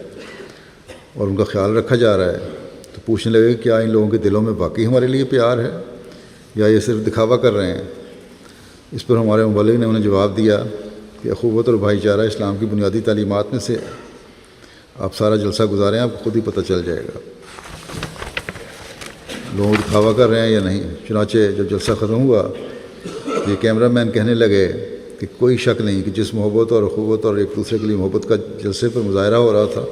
اور ان کا خیال رکھا جا رہا ہے، تو پوچھنے لگے کہ کیا ان لوگوں کے دلوں میں واقعی ہمارے لیے پیار ہے یا یہ صرف دکھاوا کر رہے ہیں۔ اس پر ہمارے مبلغ نے انہیں جواب دیا کہ اخوت اور بھائی چارہ اسلام کی بنیادی تعلیمات میں سے آپ سارا جلسہ گزاریں، آپ کو خود ہی پتہ چل جائے گا لوگ دکھاوا کر رہے ہیں یا نہیں۔ چنانچہ جب جلسہ ختم ہوا، یہ کیمرہ مین کہنے لگے کہ کوئی شک نہیں کہ جس محبت اور اخوت اور ایک دوسرے کے لیے محبت کا جلسے پر مظاہرہ ہو رہا تھا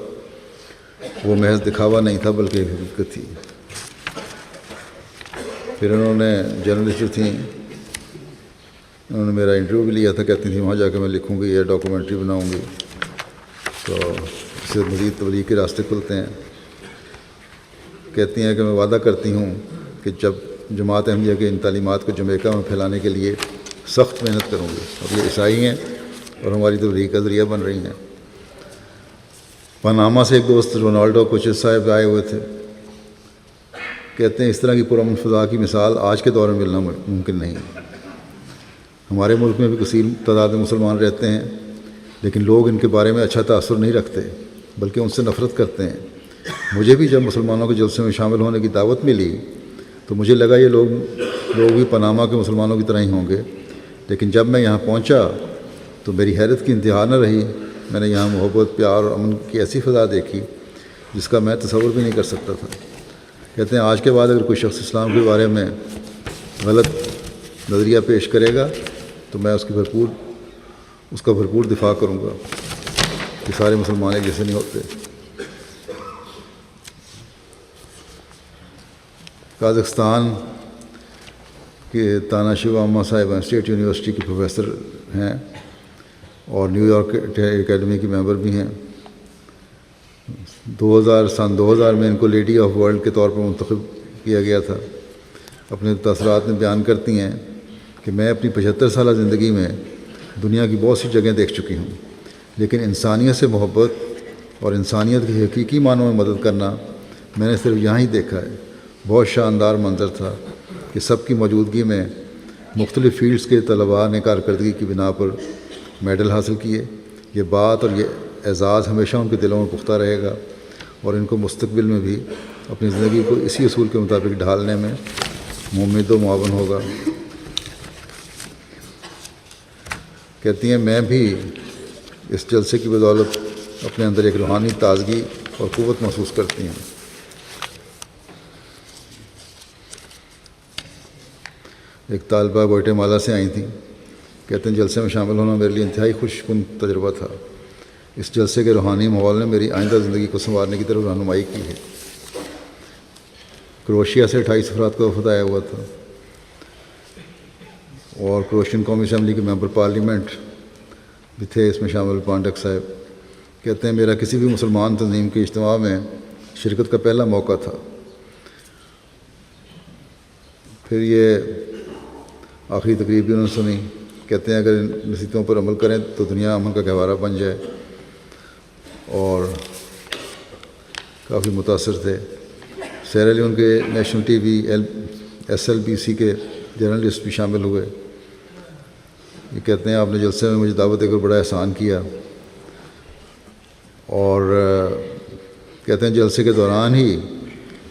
وہ محض دکھاوا نہیں تھا بلکہ حقیقت تھی۔ پھر انہوں نے جرنلسٹ جو تھیں انہوں نے میرا انٹرویو بھی لیا تھا، کہتی تھیں وہاں جا کے میں لکھوں گی یا ڈاکومنٹری بناؤں گی، تو اس سے مزید تبلیغ کے راستے کھلتے ہیں۔ کہتی ہیں کہ میں وعدہ کرتی ہوں کہ جب جماعت احمدیہ کے ان تعلیمات کو جمیکا میں پھیلانے کے لیے سخت محنت کروں گی۔ اب یہ عیسائی ہیں اور ہماری تبلیغ کا ذریعہ بن رہی ہیں۔ پاناما سے ایک دوست رونالڈو کوچز صاحب آئے ہوئے تھے، کہتے ہیں اس طرح کی پرامن فضا کی مثال آج کے دور میں ملنا ممکن نہیں۔ ہمارے ملک میں بھی کثیر تعداد میں مسلمان رہتے ہیں، لیکن لوگ ان کے بارے میں اچھا تاثر نہیں رکھتے بلکہ ان سے نفرت کرتے ہیں۔ مجھے بھی جب مسلمانوں کے جلسے میں شامل ہونے کی دعوت ملی تو مجھے لگا یہ لوگ بھی پاناما کے مسلمانوں کی طرح ہی ہوں گے، لیکن جب میں یہاں پہنچا تو میری حیرت کی انتہا نہ رہی۔ میں نے یہاں محبت، پیار اور امن کی ایسی فضا دیکھی جس کا میں تصور بھی نہیں کر سکتا تھا۔ کہتے ہیں آج کے بعد اگر کوئی شخص اسلام کے بارے میں غلط نظریہ پیش کرے گا تو میں اس کا بھرپور دفاع کروں گا کہ سارے مسلمان ایک جیسے نہیں ہوتے۔ قازقستان کے تانا شیواما صاحب اسٹیٹ یونیورسٹی کے پروفیسر ہیں اور نیو یارک اکیڈمی کی ممبر بھی ہیں۔ سن 2000 میں ان کو لیڈی آف ورلڈ کے طور پر منتخب کیا گیا تھا۔ اپنے تاثرات میں بیان کرتی ہیں کہ میں اپنی 75 سالہ زندگی میں دنیا کی بہت سی جگہیں دیکھ چکی ہوں، لیکن انسانیت سے محبت اور انسانیت کی حقیقی معنوں میں مدد کرنا میں نے صرف یہاں ہی دیکھا ہے۔ بہت شاندار منظر تھا کہ سب کی موجودگی میں مختلف فیلڈز کے طلباء نے کارکردگی کی بنا پر میڈل حاصل کیے۔ یہ بات اور یہ اعزاز ہمیشہ ان کے دلوں میں پختہ رہے گا اور ان کو مستقبل میں بھی اپنی زندگی کو اسی اصول کے مطابق ڈھالنے میں ممد و معاون ہوگا۔ کہتی ہیں میں بھی اس جلسے کی بدولت اپنے اندر ایک روحانی تازگی اور قوت محسوس کرتی ہوں۔ ایک طالبہ گوئٹے سے آئی تھیں، کہتے ہیں جلسے میں شامل ہونا میرے لیے انتہائی خوش کن تجربہ تھا۔ اس جلسے کے روحانی ماحول نے میری آئندہ زندگی کو سنوارنے کی طرف رہنمائی کی ہے۔ کروشیا سے 28 افراد کا وفد آیا ہوا تھا اور کروشین قومی اسمبلی کے ممبر پارلیمنٹ بھی تھے، اس میں شامل پانڈک صاحب۔ کہتے ہیں میرا کسی بھی مسلمان تنظیم کے اجتماع میں شرکت کا پہلا موقع تھا۔ پھر یہ آخری تقریب بھی انہوں نے سنی کہتے ہیں اگر ان نصیحتوں پر عمل کریں تو دنیا امن کا گہوارہ بن جائے، اور کافی متاثر تھے۔ سیرا لیون کے نیشنل ٹی وی SLBC کے جرنلسٹ بھی شامل ہوئے۔ یہ کہتے ہیں آپ نے جلسے میں مجھے دعوت دے کر بڑا احسان کیا، اور کہتے ہیں جلسے کے دوران ہی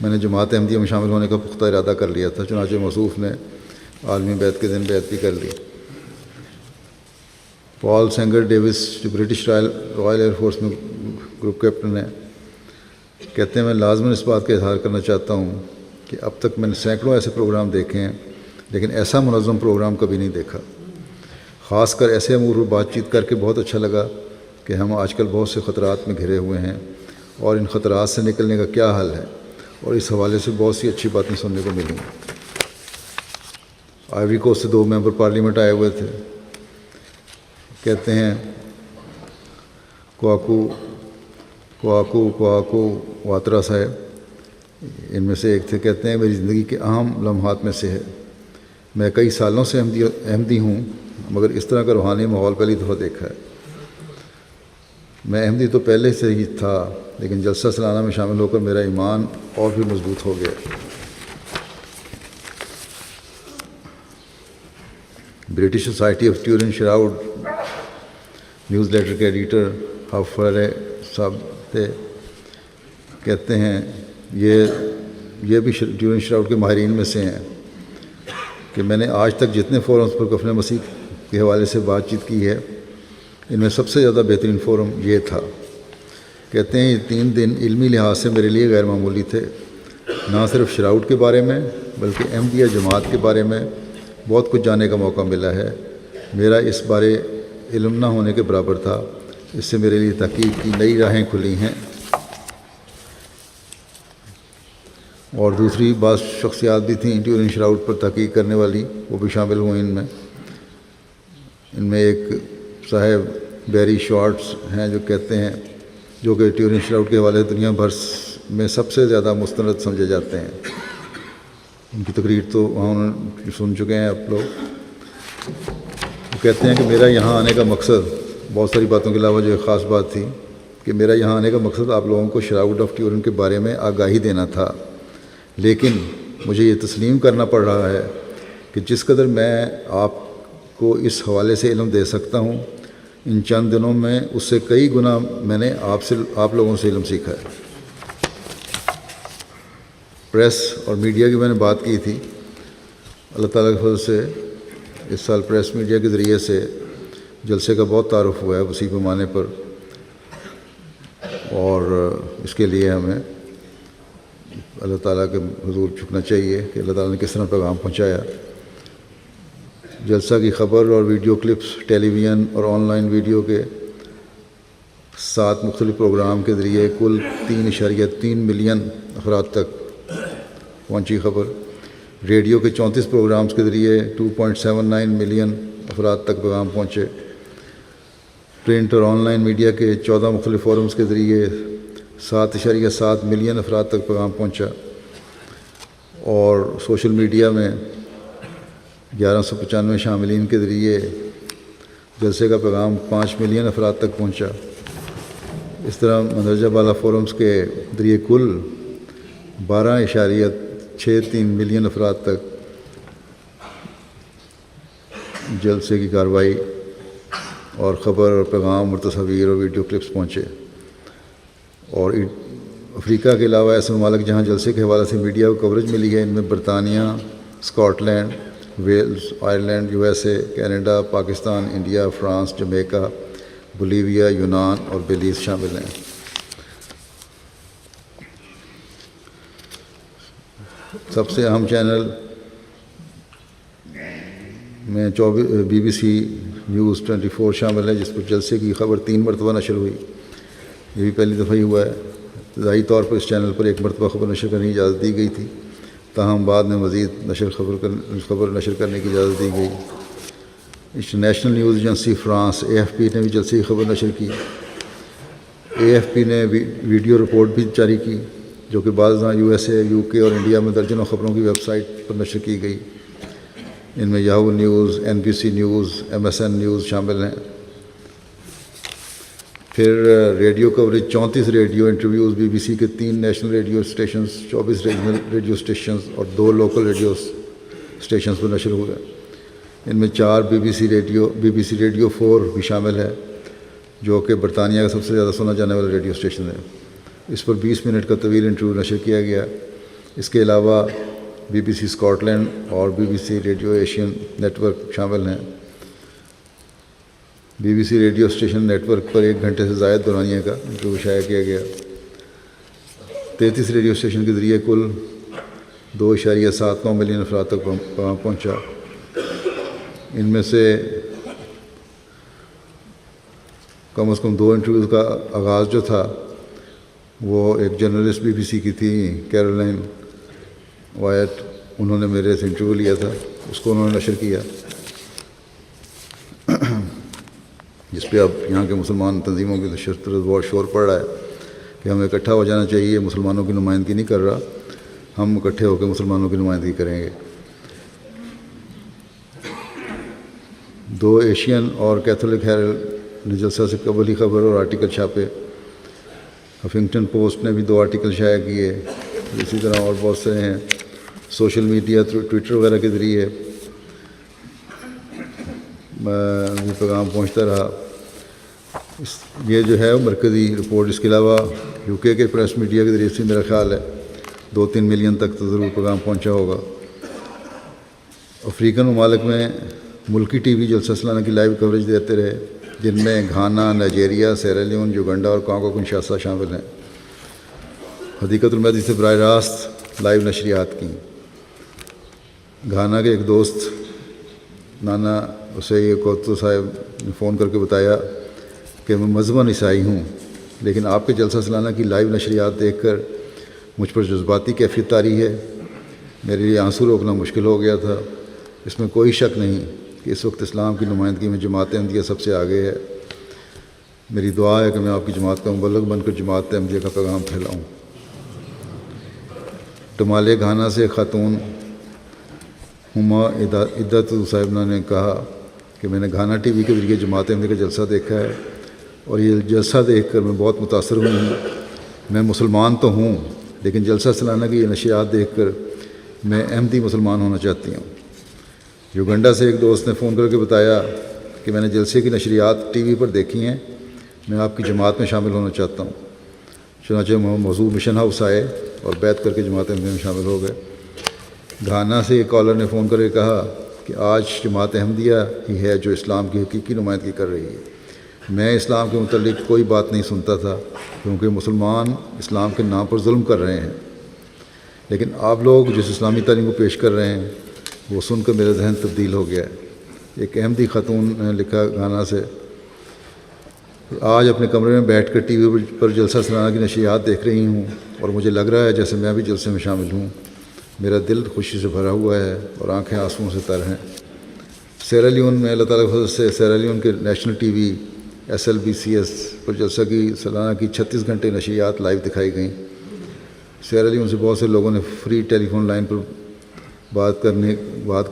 میں نے جماعت احمدیہ میں شامل ہونے کا پختہ ارادہ کر لیا تھا، چنانچہ موصوف نے عالمی بیعت کے دن بیعت بھی کر لی۔ پال سینگر ڈیوس جو برٹش رائل ایئر فورس میں گروپ کیپٹن ہیں، کہتے ہیں میں لازماً اس بات کا اظہار کرنا چاہتا ہوں کہ اب تک میں نے سینکڑوں ایسے پروگرام دیکھے ہیں، لیکن ایسا منظم پروگرام کبھی نہیں دیکھا۔ خاص کر ایسے امور پر بات چیت کر کے بہت اچھا لگا کہ ہم آج کل بہت سے خطرات میں گھرے ہوئے ہیں اور ان خطرات سے نکلنے کا کیا حل ہے، اور اس حوالے سے بہت سی اچھی باتیں سننے کو ملیں۔ آئیوری کوسٹ سے 2 ممبر پارلیمنٹ آئے ہوئے تھے، کہتے ہیں کوآکو واترا صاحب ان میں سے ایک تھے، کہتے ہیں میری زندگی کے اہم لمحات میں سے ہے۔ میں کئی سالوں سے احمدی ہوں، مگر اس طرح کا روحانی ماحول پہلی دفعہ دیکھا ہے۔ میں احمدی تو پہلے سے ہی تھا، لیکن جلسہ سالانہ میں شامل ہو کر میرا ایمان اور بھی مضبوط ہو گیا۔ British society of Turin Shroud newsletter کے ایڈیٹر ہافرے صاحب تھے، کہتے ہیں یہ بھی ٹیورن شراؤڈ کے ماہرین میں سے ہیں کہ میں نے آج تک جتنے فورمز پر کفن مسیح کے حوالے سے بات چیت کی ہے، ان میں سب سے زیادہ بہترین فورم یہ تھا۔ کہتے ہیں یہ 3 دن علمی لحاظ سے میرے لیے غیر معمولی تھے، نہ صرف شراؤڈ کے بارے میں بلکہ احمدیہ جماعت کے بارے میں بہت کچھ جاننے کا موقع ملا ہے۔ میرا اس بارے علم نہ ہونے کے برابر تھا، اس سے میرے لیے تحقیق کی نئی راہیں کھلی ہیں۔ اور دوسری بعض شخصیات بھی تھیں ٹیورن شراؤڈ پر تحقیق کرنے والی، وہ بھی شامل ہوئیں ان میں ایک صاحب بیری شارٹس ہیں جو کہتے ہیں جو کہ ٹیورن شراؤڈ کے حوالے دنیا بھر میں سب سے زیادہ مستند سمجھے جاتے ہیں۔ ان کی تقریر تو وہاں سن چکے ہیں آپ لوگ۔ وہ کہتے ہیں کہ میرا یہاں آنے کا مقصد، بہت ساری باتوں کے علاوہ جو ایک خاص بات تھی کہ میرا یہاں آنے کا مقصد آپ لوگوں کو شراؤڈ آف ٹیورن کے بارے میں آگاہی دینا تھا، لیکن مجھے یہ تسلیم کرنا پڑ رہا ہے کہ جس قدر میں آپ کو اس حوالے سے علم دے سکتا ہوں، ان چند دنوں میں اس سے کئی گنا میں نے آپ لوگوں سے علم سیکھا ہے۔ پریس اور میڈیا کی میں نے بات کی تھی، اللہ تعالیٰ کے فضل سے اس سال پریس میڈیا کے ذریعے سے جلسے کا بہت تعارف ہوا ہے وسیع پیمانے پر، اور اس کے لیے ہمیں اللہ تعالیٰ کے حضور جھکنا چاہیے کہ اللہ تعالیٰ نے کس طرح پیغام پہنچایا۔ جلسہ کی خبر اور ویڈیو کلپس ٹیلی ویژن اور آن لائن ویڈیو کے 7 مختلف پروگرام کے ذریعے کل 3.3 ملین افراد تک پہنچی خبر۔ ریڈیو کے 34 پروگرامز کے ذریعے 2.79 ملین افراد تک پیغام پہنچے۔ پرنٹ اور آن لائن میڈیا کے 14 مختلف فورمز کے ذریعے 7.7 ملین افراد تک پیغام پہنچا، اور سوشل میڈیا میں 1195 شاملین کے ذریعے جلسے کا پیغام 5 ملین افراد تک پہنچا۔ اس طرح مندرجہ بالا فورمز کے ذریعے کل 12.63 ملین افراد تک جلسے کی کارروائی اور خبر اور پیغام اور تصاویر اور ویڈیو کلپس پہنچے۔ اور افریقہ کے علاوہ ایسے ممالک جہاں جلسے کے حوالے سے میڈیا کو کوریج ملی ہے، ان میں برطانیہ، Scotland, Wales, Ireland, USA، Canada, Pakistan, India, France, Jamaica, Bolivia, یونان اور بیلیز شامل ہیں۔ سب سے اہم چینل میں BBC نیوز 24 شامل ہے، جس پر جلسے کی خبر 3 مرتبہ نشر ہوئی۔ یہ بھی پہلی دفعہ ہی ہوا ہے۔ ابتدائی طور پر اس چینل پر 1 مرتبہ خبر نشر کرنے کی اجازت دی گئی تھی، تاہم بعد میں مزید خبر نشر کرنے کی اجازت دی گئی۔ International news agency France AFP نے بھی جلسے کی خبر نشر کی۔ AFP نے ویڈیو رپورٹ بھی جاری کی، جو کہ بعض USA، UK اور انڈیا میں درجنوں خبروں کی ویب سائٹ پر نشر کی گئی۔ ان میں Yahoo news, NBC news, MSN news شامل ہیں۔ پھر radio coverage 34 radio interviews BBC کے 3 national radio stations, 24 regional radio stations اور 2 لوکل ریڈیو اسٹیشنز پر نشر ہوئے۔ ان میں 4 BBC ریڈیو 4 بھی شامل ہے، جو کہ برطانیہ کا سب سے زیادہ سنا جانے والا ریڈیو اسٹیشن ہے۔ اس پر 20 منٹ کا طویل انٹرویو نشر کیا گیا۔ اس کے علاوہ BBC اسکاٹ لینڈ اور BBC radio Asian network شامل ہیں۔ BBC radio station network پر 1 گھنٹے سے زائد دورانیے کا انٹرویو شائع کیا گیا۔ 33 ریڈیو اسٹیشن کے ذریعے کل 2.79 ملین افراد تک پیغام پہنچا۔ ان میں سے کم از کم 2 انٹرویوز کا آغاز جو تھا وہ ایک جرنلسٹ BBC کی تھی، کیرولائن وائٹ، انہوں نے میرے سے انٹرویو لیا تھا، اس کو انہوں نے نشر کیا، جس پہ اب یہاں کے مسلمان تنظیموں کی طرف بہت شور پڑ رہا ہے کہ ہمیں اکٹھا ہو جانا چاہیے، مسلمانوں کی نمائندگی نہیں کر رہا، ہم اکٹھے ہو کے مسلمانوں کی نمائندگی کریں گے۔ 2 ایشین اور کیتھولک ہیرالڈ نے جلسہ سے قبل ہی خبر اور آرٹیکل چھاپے۔ ہفنگٹن پوسٹ نے بھی 2 آرٹیکل شائع کیے، اسی طرح اور بہت سے ہیں۔ سوشل میڈیا ٹویٹر وغیرہ کے ذریعے یہ پیغام پہنچتا رہا۔ یہ جو ہے مرکزی رپورٹ، اس کے علاوہ UK کے پریس میڈیا کے ذریعے سے میرا خیال ہے 2-3 ملین تک تو ضرور پیغام پہنچا ہوگا۔ افریقن ممالک میں ملکی ٹی وی جلسہ سالانہ کی لائیو کوریج دیتے رہے، جن میں گھانا، نائجیریا، سیرالیون، یوگنڈا اور کانگو کنشاسا شامل ہیں۔ حدیقۃ المہدی سے براہ راست لائیو نشریات کیں۔ گھانا کے ایک دوست نانا اسے کوتو صاحب نے فون کر کے بتایا کہ میں مذہباً عیسائی ہوں، لیکن آپ کے جلسہ سالانہ کی لائیو نشریات دیکھ کر مجھ پر جذباتی کیفیت طاری ہے، میرے لیے آنسو روکنا مشکل ہو گیا تھا۔ اس میں کوئی شک نہیں کہ اس وقت اسلام کی نمائندگی میں جماعت احمدیہ سب سے آگے ہے۔ میری دعا ہے کہ میں آپ کی جماعت کا مبلغ بن کر جماعت احمدیہ کا پیغام پھیلاؤں۔ ٹمالے گھانا سے خاتون ہما عدت صاحبہ نے کہا کہ میں نے گھانا ٹی وی کے ذریعے جماعت احمدیہ کا جلسہ دیکھا ہے اور یہ جلسہ دیکھ کر میں بہت متاثر ہوئی ہوں۔ میں مسلمان تو ہوں، لیکن جلسہ سالانہ کی یہ نشریات دیکھ کر میں احمدی مسلمان ہونا چاہتی ہوں۔ یوگنڈا سے ایک دوست نے فون کر کے بتایا کہ میں نے جلسے کی نشریات ٹی وی پر دیکھی ہیں، میں آپ کی جماعت میں شامل ہونا چاہتا ہوں۔ چنانچہ موضوع مشن ہاؤس آئے اور بیعت کر کے جماعت احمدیہ میں شامل ہو گئے۔ گھانا سے ایک کالر نے فون کر کے کہا کہ آج جماعت احمدیہ ہی ہے جو اسلام کی حقیقی نمائندگی کر رہی ہے۔ میں اسلام کے متعلق کوئی بات نہیں سنتا تھا کیونکہ مسلمان اسلام کے نام پر ظلم کر رہے ہیں، لیکن آپ لوگ جس اسلامی تعلیم کو پیش کر رہے ہیں وہ سن کر میرا ذہن تبدیل ہو گیا ہے۔ ایک احمدی خاتون نے لکھا گھانا سے، آج اپنے کمرے میں بیٹھ کر ٹی وی پر جلسہ سالانہ کی نشریات دیکھ رہی ہوں اور مجھے لگ رہا ہے جیسے میں بھی جلسے میں شامل ہوں۔ میرا دل خوشی سے بھرا ہوا ہے اور آنکھیں آنسوؤں سے تر ہیں۔ سیرالیون میں اللہ تعالیٰ کی فضل سے سیرالیون کے نیشنل ٹی وی SLBCS پر جلسہ کی سالانہ کی 36 گھنٹے نشریات لائیو دکھائی گئیں۔ سیرالیون سے بہت سے لوگوں نے فری ٹیلی فون لائن پر بات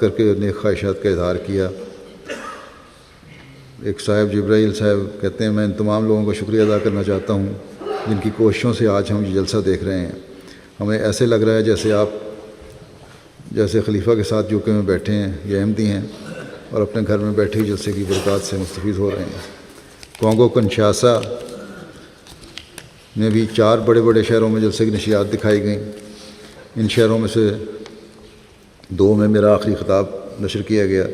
کر کے نیک خواہشات کا اظہار کیا۔ ایک صاحب جبرائیل صاحب کہتے ہیں، میں ان تمام لوگوں کا شکریہ ادا کرنا چاہتا ہوں جن کی کوششوں سے آج ہم یہ جلسہ دیکھ رہے ہیں۔ ہمیں ایسے لگ رہا ہے جیسے آپ جیسے خلیفہ کے ساتھ UK میں بیٹھے ہیں، یہ احمدی ہیں اور اپنے گھر میں بیٹھے ہی جلسے کی برکات سے مستفید ہو رہے ہیں۔ کانگو کنشاسا میں بھی 4 بڑے بڑے شہروں میں جلسے کی نشریات دکھائی گئیں۔ ان شہروں میں سے 2 میں میرا آخری خطاب نشر کیا گیا،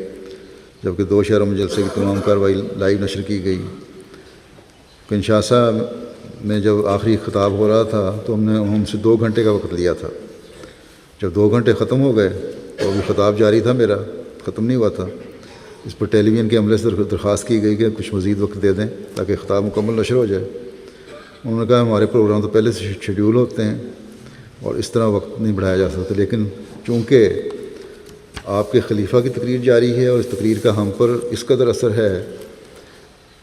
جبکہ 2 شہروں میں جلسے کی تمام کارروائی لائیو نشر کی گئی۔ کنشاسا میں جب آخری خطاب ہو رہا تھا تو ہم سے 2 گھنٹے کا وقت لیا تھا۔ جب 2 گھنٹے ختم ہو گئے تو ابھی خطاب جاری تھا، میرا ختم نہیں ہوا تھا۔ اس پر ٹیلی ویژن کے عملے سے درخواست کی گئی کہ کچھ مزید وقت دے دیں تاکہ خطاب مکمل نشر ہو جائے۔ انہوں نے کہا ہمارے پروگرام تو پہلے سے شیڈول ہوتے ہیں اور اس طرح وقت نہیں بڑھایا جا سکتا، لیکن چونکہ آپ کے خلیفہ کی تقریر جاری ہے اور اس تقریر کا ہم پر اس قدر اثر ہے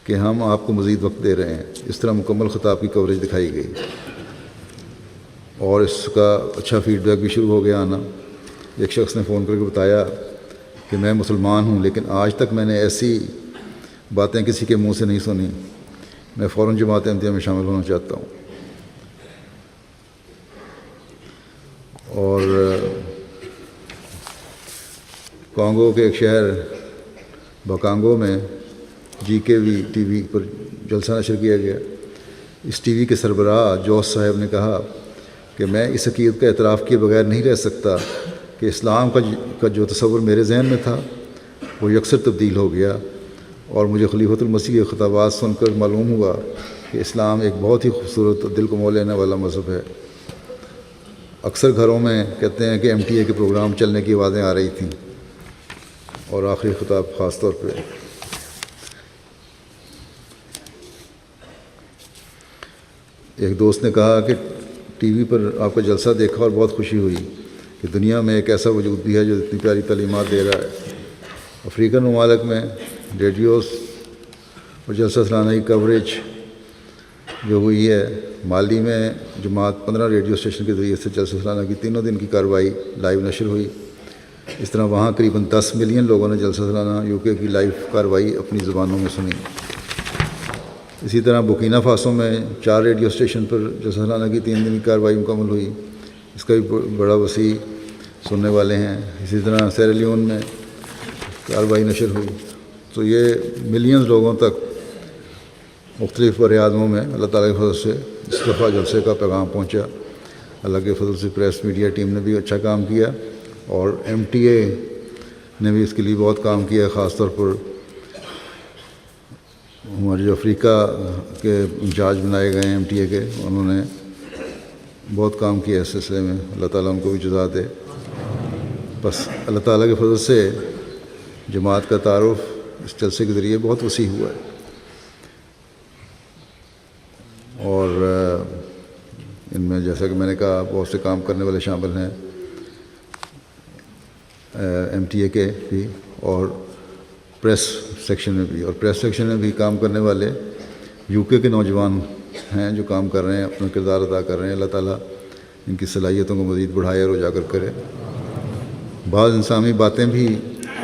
کہ ہم آپ کو مزید وقت دے رہے ہیں۔ اس طرح مکمل خطاب کی کوریج دکھائی گئی اور اس کا اچھا فیڈ بیک بھی شروع ہو گیا آنا۔ ایک شخص نے فون کر کے بتایا کہ میں مسلمان ہوں، لیکن آج تک میں نے ایسی باتیں کسی کے منہ سے نہیں سنی۔ میں فوراً جماعت احمدیہ میں شامل ہونا چاہتا ہوں۔ اور کانگو کے ایک شہر بکانگو میں GKV ٹی وی پر جلسہ نشر کیا گیا۔ اس ٹی وی کے سربراہ جوس صاحب نے کہا کہ میں اس عقیدت کا اعتراف کیے بغیر نہیں رہ سکتا کہ اسلام کا جو تصور میرے ذہن میں تھا وہ یکسر تبدیل ہو گیا، اور مجھے خلیفۃ المسیح کے خطابات سن کر معلوم ہوا کہ اسلام ایک بہت ہی خوبصورت اور دل کو مو لینے والا مذہب ہے۔ اکثر گھروں میں کہتے ہیں کہ MTA کے پروگرام چلنے کی آوازیں آ رہی تھیں۔ اور آخری خطاب خاص طور پہ ایک دوست نے کہا کہ ٹی وی پر آپ کا جلسہ دیکھا اور بہت خوشی ہوئی کہ دنیا میں ایک ایسا وجود بھی ہے جو اتنی پیاری تعلیمات دے رہا ہے۔ افریقن ممالک میں ریڈیوز اور جلسہ سالانہ کی کوریج جو ہوئی ہے، مالی میں جماعت 15 ریڈیو اسٹیشن کے ذریعے سے جلسہ سالانہ کی 3 دن کی کارروائی لائیو نشر ہوئی۔ اس طرح وہاں قریباً 10 ملین لوگوں نے جلسہ سالانہ UK کی لائیو کارروائی اپنی زبانوں میں سنی۔ اسی طرح بورکینا فاسو میں 4 ریڈیو اسٹیشن پر جلسہ سالانہ کی 3 دن کی کارروائی مکمل ہوئی۔ اس کا بھی بڑا وسیع سننے والے ہیں۔ اسی طرح سیرا لیون میں کارروائی نشر ہوئی۔ تو یہ ملینز لوگوں تک مختلف بر اعظموں میں اللہ تعالیٰ کے فضل سے اس دفعہ جلسے کا پیغام پہنچا۔ اللہ کے فضل سے پریس میڈیا ٹیم نے بھی اچھا کام کیا، اور MTA نے بھی اس کے لیے بہت کام کیا۔ خاص طور پر ہمارے جو افریقہ کے انچارج بنائے گئے ہیں MTA کے، انہوں نے بہت کام کیا اس سلسلے میں۔ اللہ تعالیٰ ان کو بھی جزا دے۔ بس اللہ تعالیٰ کے فضل سے جماعت کا تعارف اس جلسے کے ذریعے بہت وسیع ہوا ہے، اور ان میں جیسا کہ میں نے کہا بہت سے کام کرنے والے شامل ہیں MTA کے بھی، اور پریس سیکشن میں بھی۔ اور پریس سیکشن میں بھی کام کرنے والے UK کے نوجوان ہیں جو کام کر رہے ہیں، اپنا کردار ادا کر رہے ہیں۔ اللہ تعالیٰ ان کی صلاحیتوں کو مزید بڑھائے اور اجاگر کرے۔ بعض انسانی باتیں بھی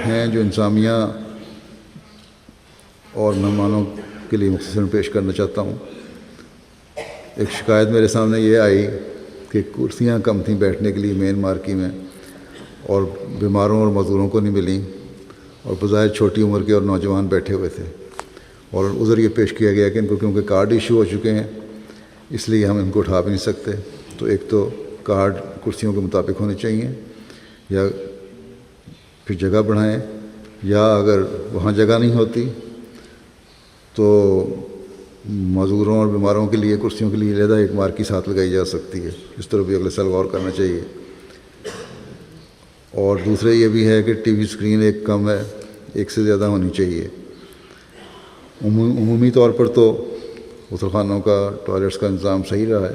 ہیں جو انسامیہ اور مہمانوں کے لیے مختصراً پیش کرنا چاہتا ہوں۔ ایک شکایت میرے سامنے یہ آئی کہ کرسیاں کم تھیں بیٹھنے کے لیے مین مارکی میں، اور بیماروں اور مزدوروں کو نہیں ملیں، اور بظاہر چھوٹی عمر کے اور نوجوان بیٹھے ہوئے تھے، اور عذر یہ پیش کیا گیا کہ ان کو کیونکہ کارڈ ایشو ہو چکے ہیں اس لیے ہم ان کو اٹھا بھی نہیں سکتے۔ تو ایک تو کارڈ کرسیوں کے مطابق ہونے چاہیے، یا پھر جگہ بڑھائیں، یا اگر وہاں جگہ نہیں ہوتی تو معذوروں اور بیماروں کے لیے کرسیوں کے لیے علیحدہ ایک مارکی ساتھ لگائی جا سکتی ہے۔ اس طرح بھی اگلے سال غور کرنا چاہیے۔ اور دوسرے یہ بھی ہے کہ ٹی وی اسکرین ایک کم ہے، ایک سے زیادہ ہونی چاہیے۔ عمومی طور پر تو غسل خانوں کا ٹوائلٹس کا انتظام صحیح رہا ہے،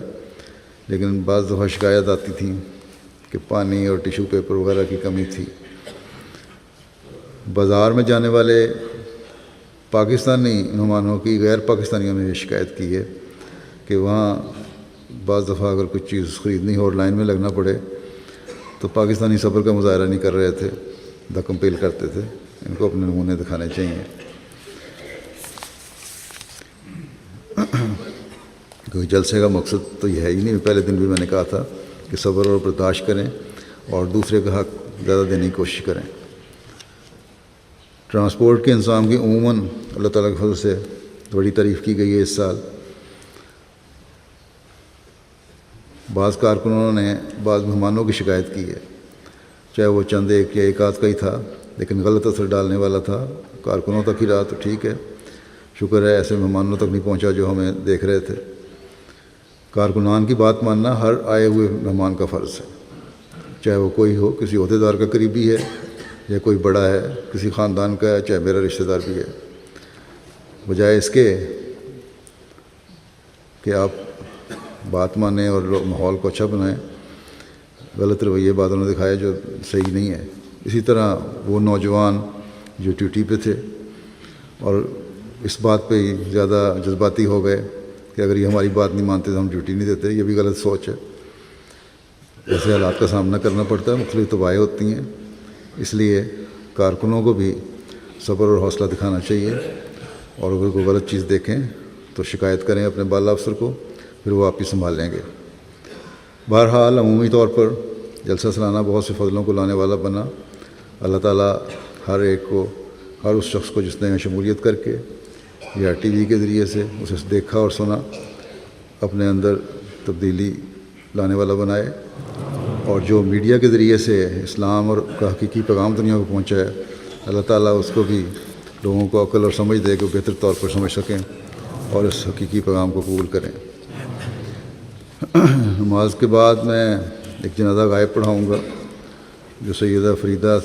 لیکن بعض دفعہ شکایت آتی تھی کہ پانی اور ٹیشو پیپر وغیرہ کی کمی تھی۔ بازار میں جانے والے پاکستانی مہمانوں کی غیر پاکستانیوں نے یہ شکایت کی ہے کہ وہاں بعض دفعہ اگر کچھ چیز خریدنی ہو اور لائن میں لگنا پڑے تو پاکستانی صبر کا مظاہرہ نہیں کر رہے تھے، دھکم پیل کرتے تھے۔ ان کو اپنے نمونے دکھانے چاہیے۔ کیونکہ جلسے کا مقصد تو یہ ہے ہی نہیں، پہلے دن بھی میں نے کہا تھا کہ صبر اور برداشت کریں اور دوسرے کا حق زیادہ دینے کی کوشش کریں۔ ٹرانسپورٹ کے انتظام کی عموماً اللہ تعالیٰ کے فضل سے بڑی تعریف کی گئی ہے اس سال۔ بعض کارکنوں نے بعض مہمانوں کی شکایت کی ہے، چاہے وہ چند ایک یا ایک آدھ کا ہی تھا، لیکن غلط اثر ڈالنے والا تھا۔ کارکنوں تک ہی رہا تو ٹھیک ہے، شکر ہے ایسے مہمانوں تک نہیں پہنچا جو ہمیں دیکھ رہے تھے۔ کارکنان کی بات ماننا ہر آئے ہوئے مہمان کا فرض ہے، چاہے وہ کوئی ہو، کسی عہدیدار کا قریبی ہے یا کوئی بڑا ہے، کسی خاندان کا ہے، چاہے میرا رشتہ دار بھی ہے۔ بجائے اس کے کہ آپ بات مانیں اور ماحول کو اچھا بنائیں، غلط رویے بعضوں نے دکھایا جو صحیح نہیں ہے۔ اسی طرح وہ نوجوان جو ڈیوٹی پہ تھے اور اس بات پہ ہی زیادہ جذباتی ہو گئے کہ اگر یہ ہماری بات نہیں مانتے تو ہم ڈیوٹی نہیں دیتے، یہ بھی غلط سوچ ہے۔ ایسے حالات کا سامنا کرنا پڑتا ہے، مختلف طباعیں ہوتی ہیں، اس لیے کارکنوں کو بھی صبر اور حوصلہ دکھانا چاہیے، اور اگر کوئی غلط چیز دیکھیں تو شکایت کریں اپنے بالا افسر کو، پھر وہ آپ ہی سنبھال لیں گے۔ بہرحال عمومی طور پر جلسہ سالانہ بہت سے فضلوں کو لانے والا بنا۔ اللہ تعالیٰ ہر ایک کو، ہر اس شخص کو جس نے شمولیت کر کے یا ٹی وی کے ذریعے سے اسے دیکھا اور سنا، اپنے اندر تبدیلی لانے والا بنائے، اور جو میڈیا کے ذریعے سے اسلام اور کا حقیقی پیغام دنیا کو پہنچائے، اللہ تعالیٰ اس کو بھی لوگوں کو عقل اور سمجھ دے کہ وہ بہتر طور پر سمجھ سکیں اور اس حقیقی پیغام کو قبول کریں۔ نماز کے بعد میں ایک جنازہ غائب پڑھاؤں گا جو سیدہ فریدہ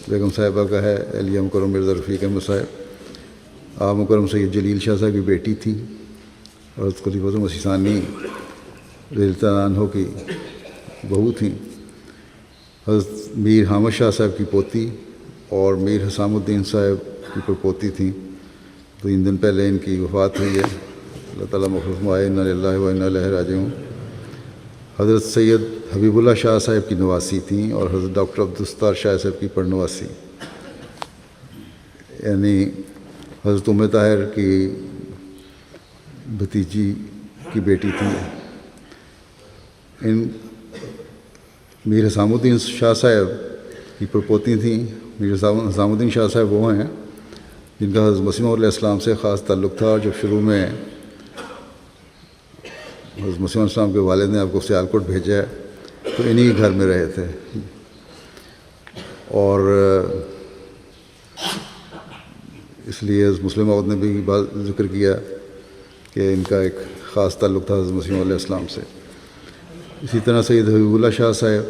بیگم صاحبہ کا ہے، اہلیہ مکرم مرزا رفیق احمد صاحب، آپ مکرم سید جلیل شاہ صاحب کی بیٹی تھی، اور حضرت خلیفۃ مسیح ثانی رضی اللہ عنہ کی بہو تھیں، حضرت میر حامد شاہ صاحب کی پوتی اور میر حسام الدین صاحب کی پوتی تھیں۔ 3 دن پہلے ان کی وفات ہوئی ہے، اللہ تعالیٰ مغفرت فرمائے، انا للہ و انا الیہ راجعون۔ حضرت سید حبیب اللہ شاہ صاحب کی نواسی تھیں، اور حضرت ڈاکٹر عبدالستار شاہ صاحب کی پڑنواسی، یعنی حضرت ام طاہر کی بھتیجی کی بیٹی تھی۔ ان میر حسام الدین شاہ صاحب کی پڑپوتی تھیں۔ میر حسام الدین شاہ صاحب وہ ہیں جن کا حضرت مسیح علیہ السلام سے خاص تعلق تھا۔ جب شروع میں حضرت مسیح علیہ السلام کے والد نے آپ کو سیالکوٹ بھیجا ہے تو انہی گھر میں رہے تھے، اور اس لیے حضرت مسلم موعود نے بھی بات ذکر کیا کہ ان کا ایک خاص تعلق تھا حضرت مسیح علیہ السلام سے۔ اسی طرح سید حبیب اللہ شاہ صاحب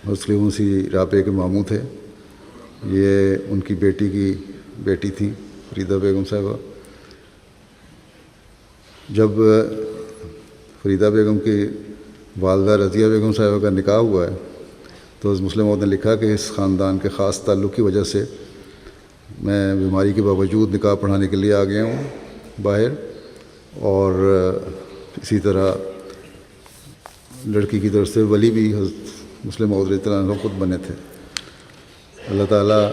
حضرت خلیفہ مسیح رابعہ کے ماموں تھے، یہ ان کی بیٹی کی بیٹی تھیں فریدہ بیگم صاحبہ۔ جب فریدہ بیگم کی والدہ رضیہ بیگم صاحبہ کا نکاح ہوا ہے تو حضرت مسلم موعود نے لکھا کہ اس خاندان کے خاص تعلق کی وجہ سے میں بیماری کے باوجود نکاح پڑھانے کے لیے آ گیا ہوں باہر، اور اسی طرح لڑکی کی طرف سے ولی بھی حضرت مسلم موعود رضی اللہ عنہ خود بنے تھے۔ اللہ تعالیٰ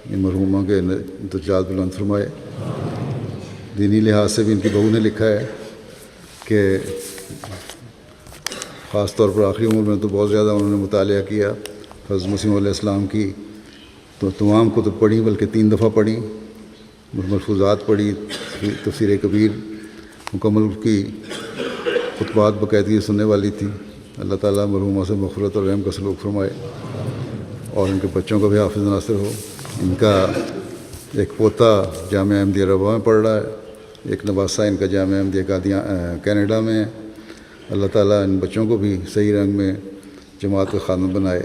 ان مرحومہ کے درجات بلند فرمائے۔ دینی لحاظ سے بھی ان کی بہو نے لکھا ہے کہ خاص طور پر آخری عمر میں تو بہت زیادہ انہوں نے مطالعہ کیا، حضرت مسیح علیہ السلام کی تو تمام کتب پڑھی، بلکہ 3 دفعہ پڑھی، ملفوظات پڑھی، تفسیر کبیر مکمل کی، خطبات باقاعدگی سننے والی تھی۔ اللہ تعالیٰ مرحومہ سے مغفرت اور رحم کا سلوک فرمائے، اور ان کے بچوں کا بھی حافظ ناصر ہو۔ ان کا ایک پوتا جامعہ احمدیہ ربوہ میں پڑھ رہا ہے، ایک نواسہ ان کا جامعہ احمدیہ کینیڈا میں ہے۔ اللہ تعالیٰ ان بچوں کو بھی صحیح رنگ میں جماعت کا خادم بنائے۔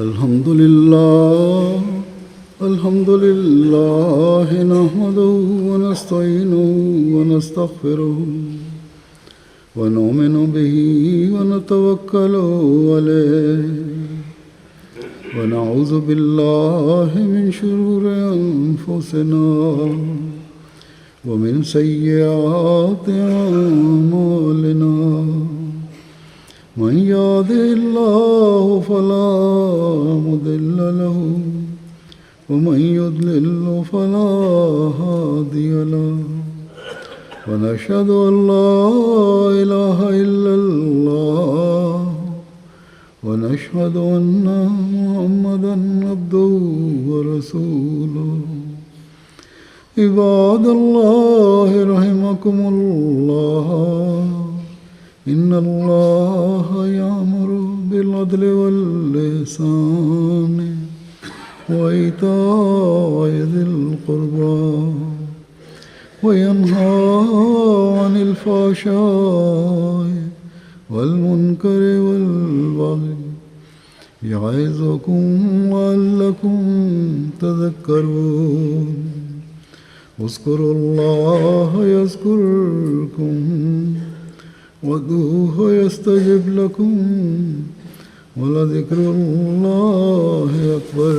الحمد لله نحمده ونستعينه ونستغفره ونؤمن به ونتوكل عليه ونعوذ بالله من شرور أنفسنا ومن سيئات أعمالنا، من يهده الله فلا مضل له ومن يضلل فلا هادي له، ونشهد أن لا إله إلا الله ونشهد أن محمدا عبده ورسوله۔ عباد الله رحمكم الله، إن الله يأمر بالعدل والإحسان وإيتاء ذي القربى وينهى عن الفحشاء والمنكر والبغي يعظكم لعلكم تذكرون۔ اذكروا الله يذكركم وادعوه يستجب لكم ولذكر الله أكبر.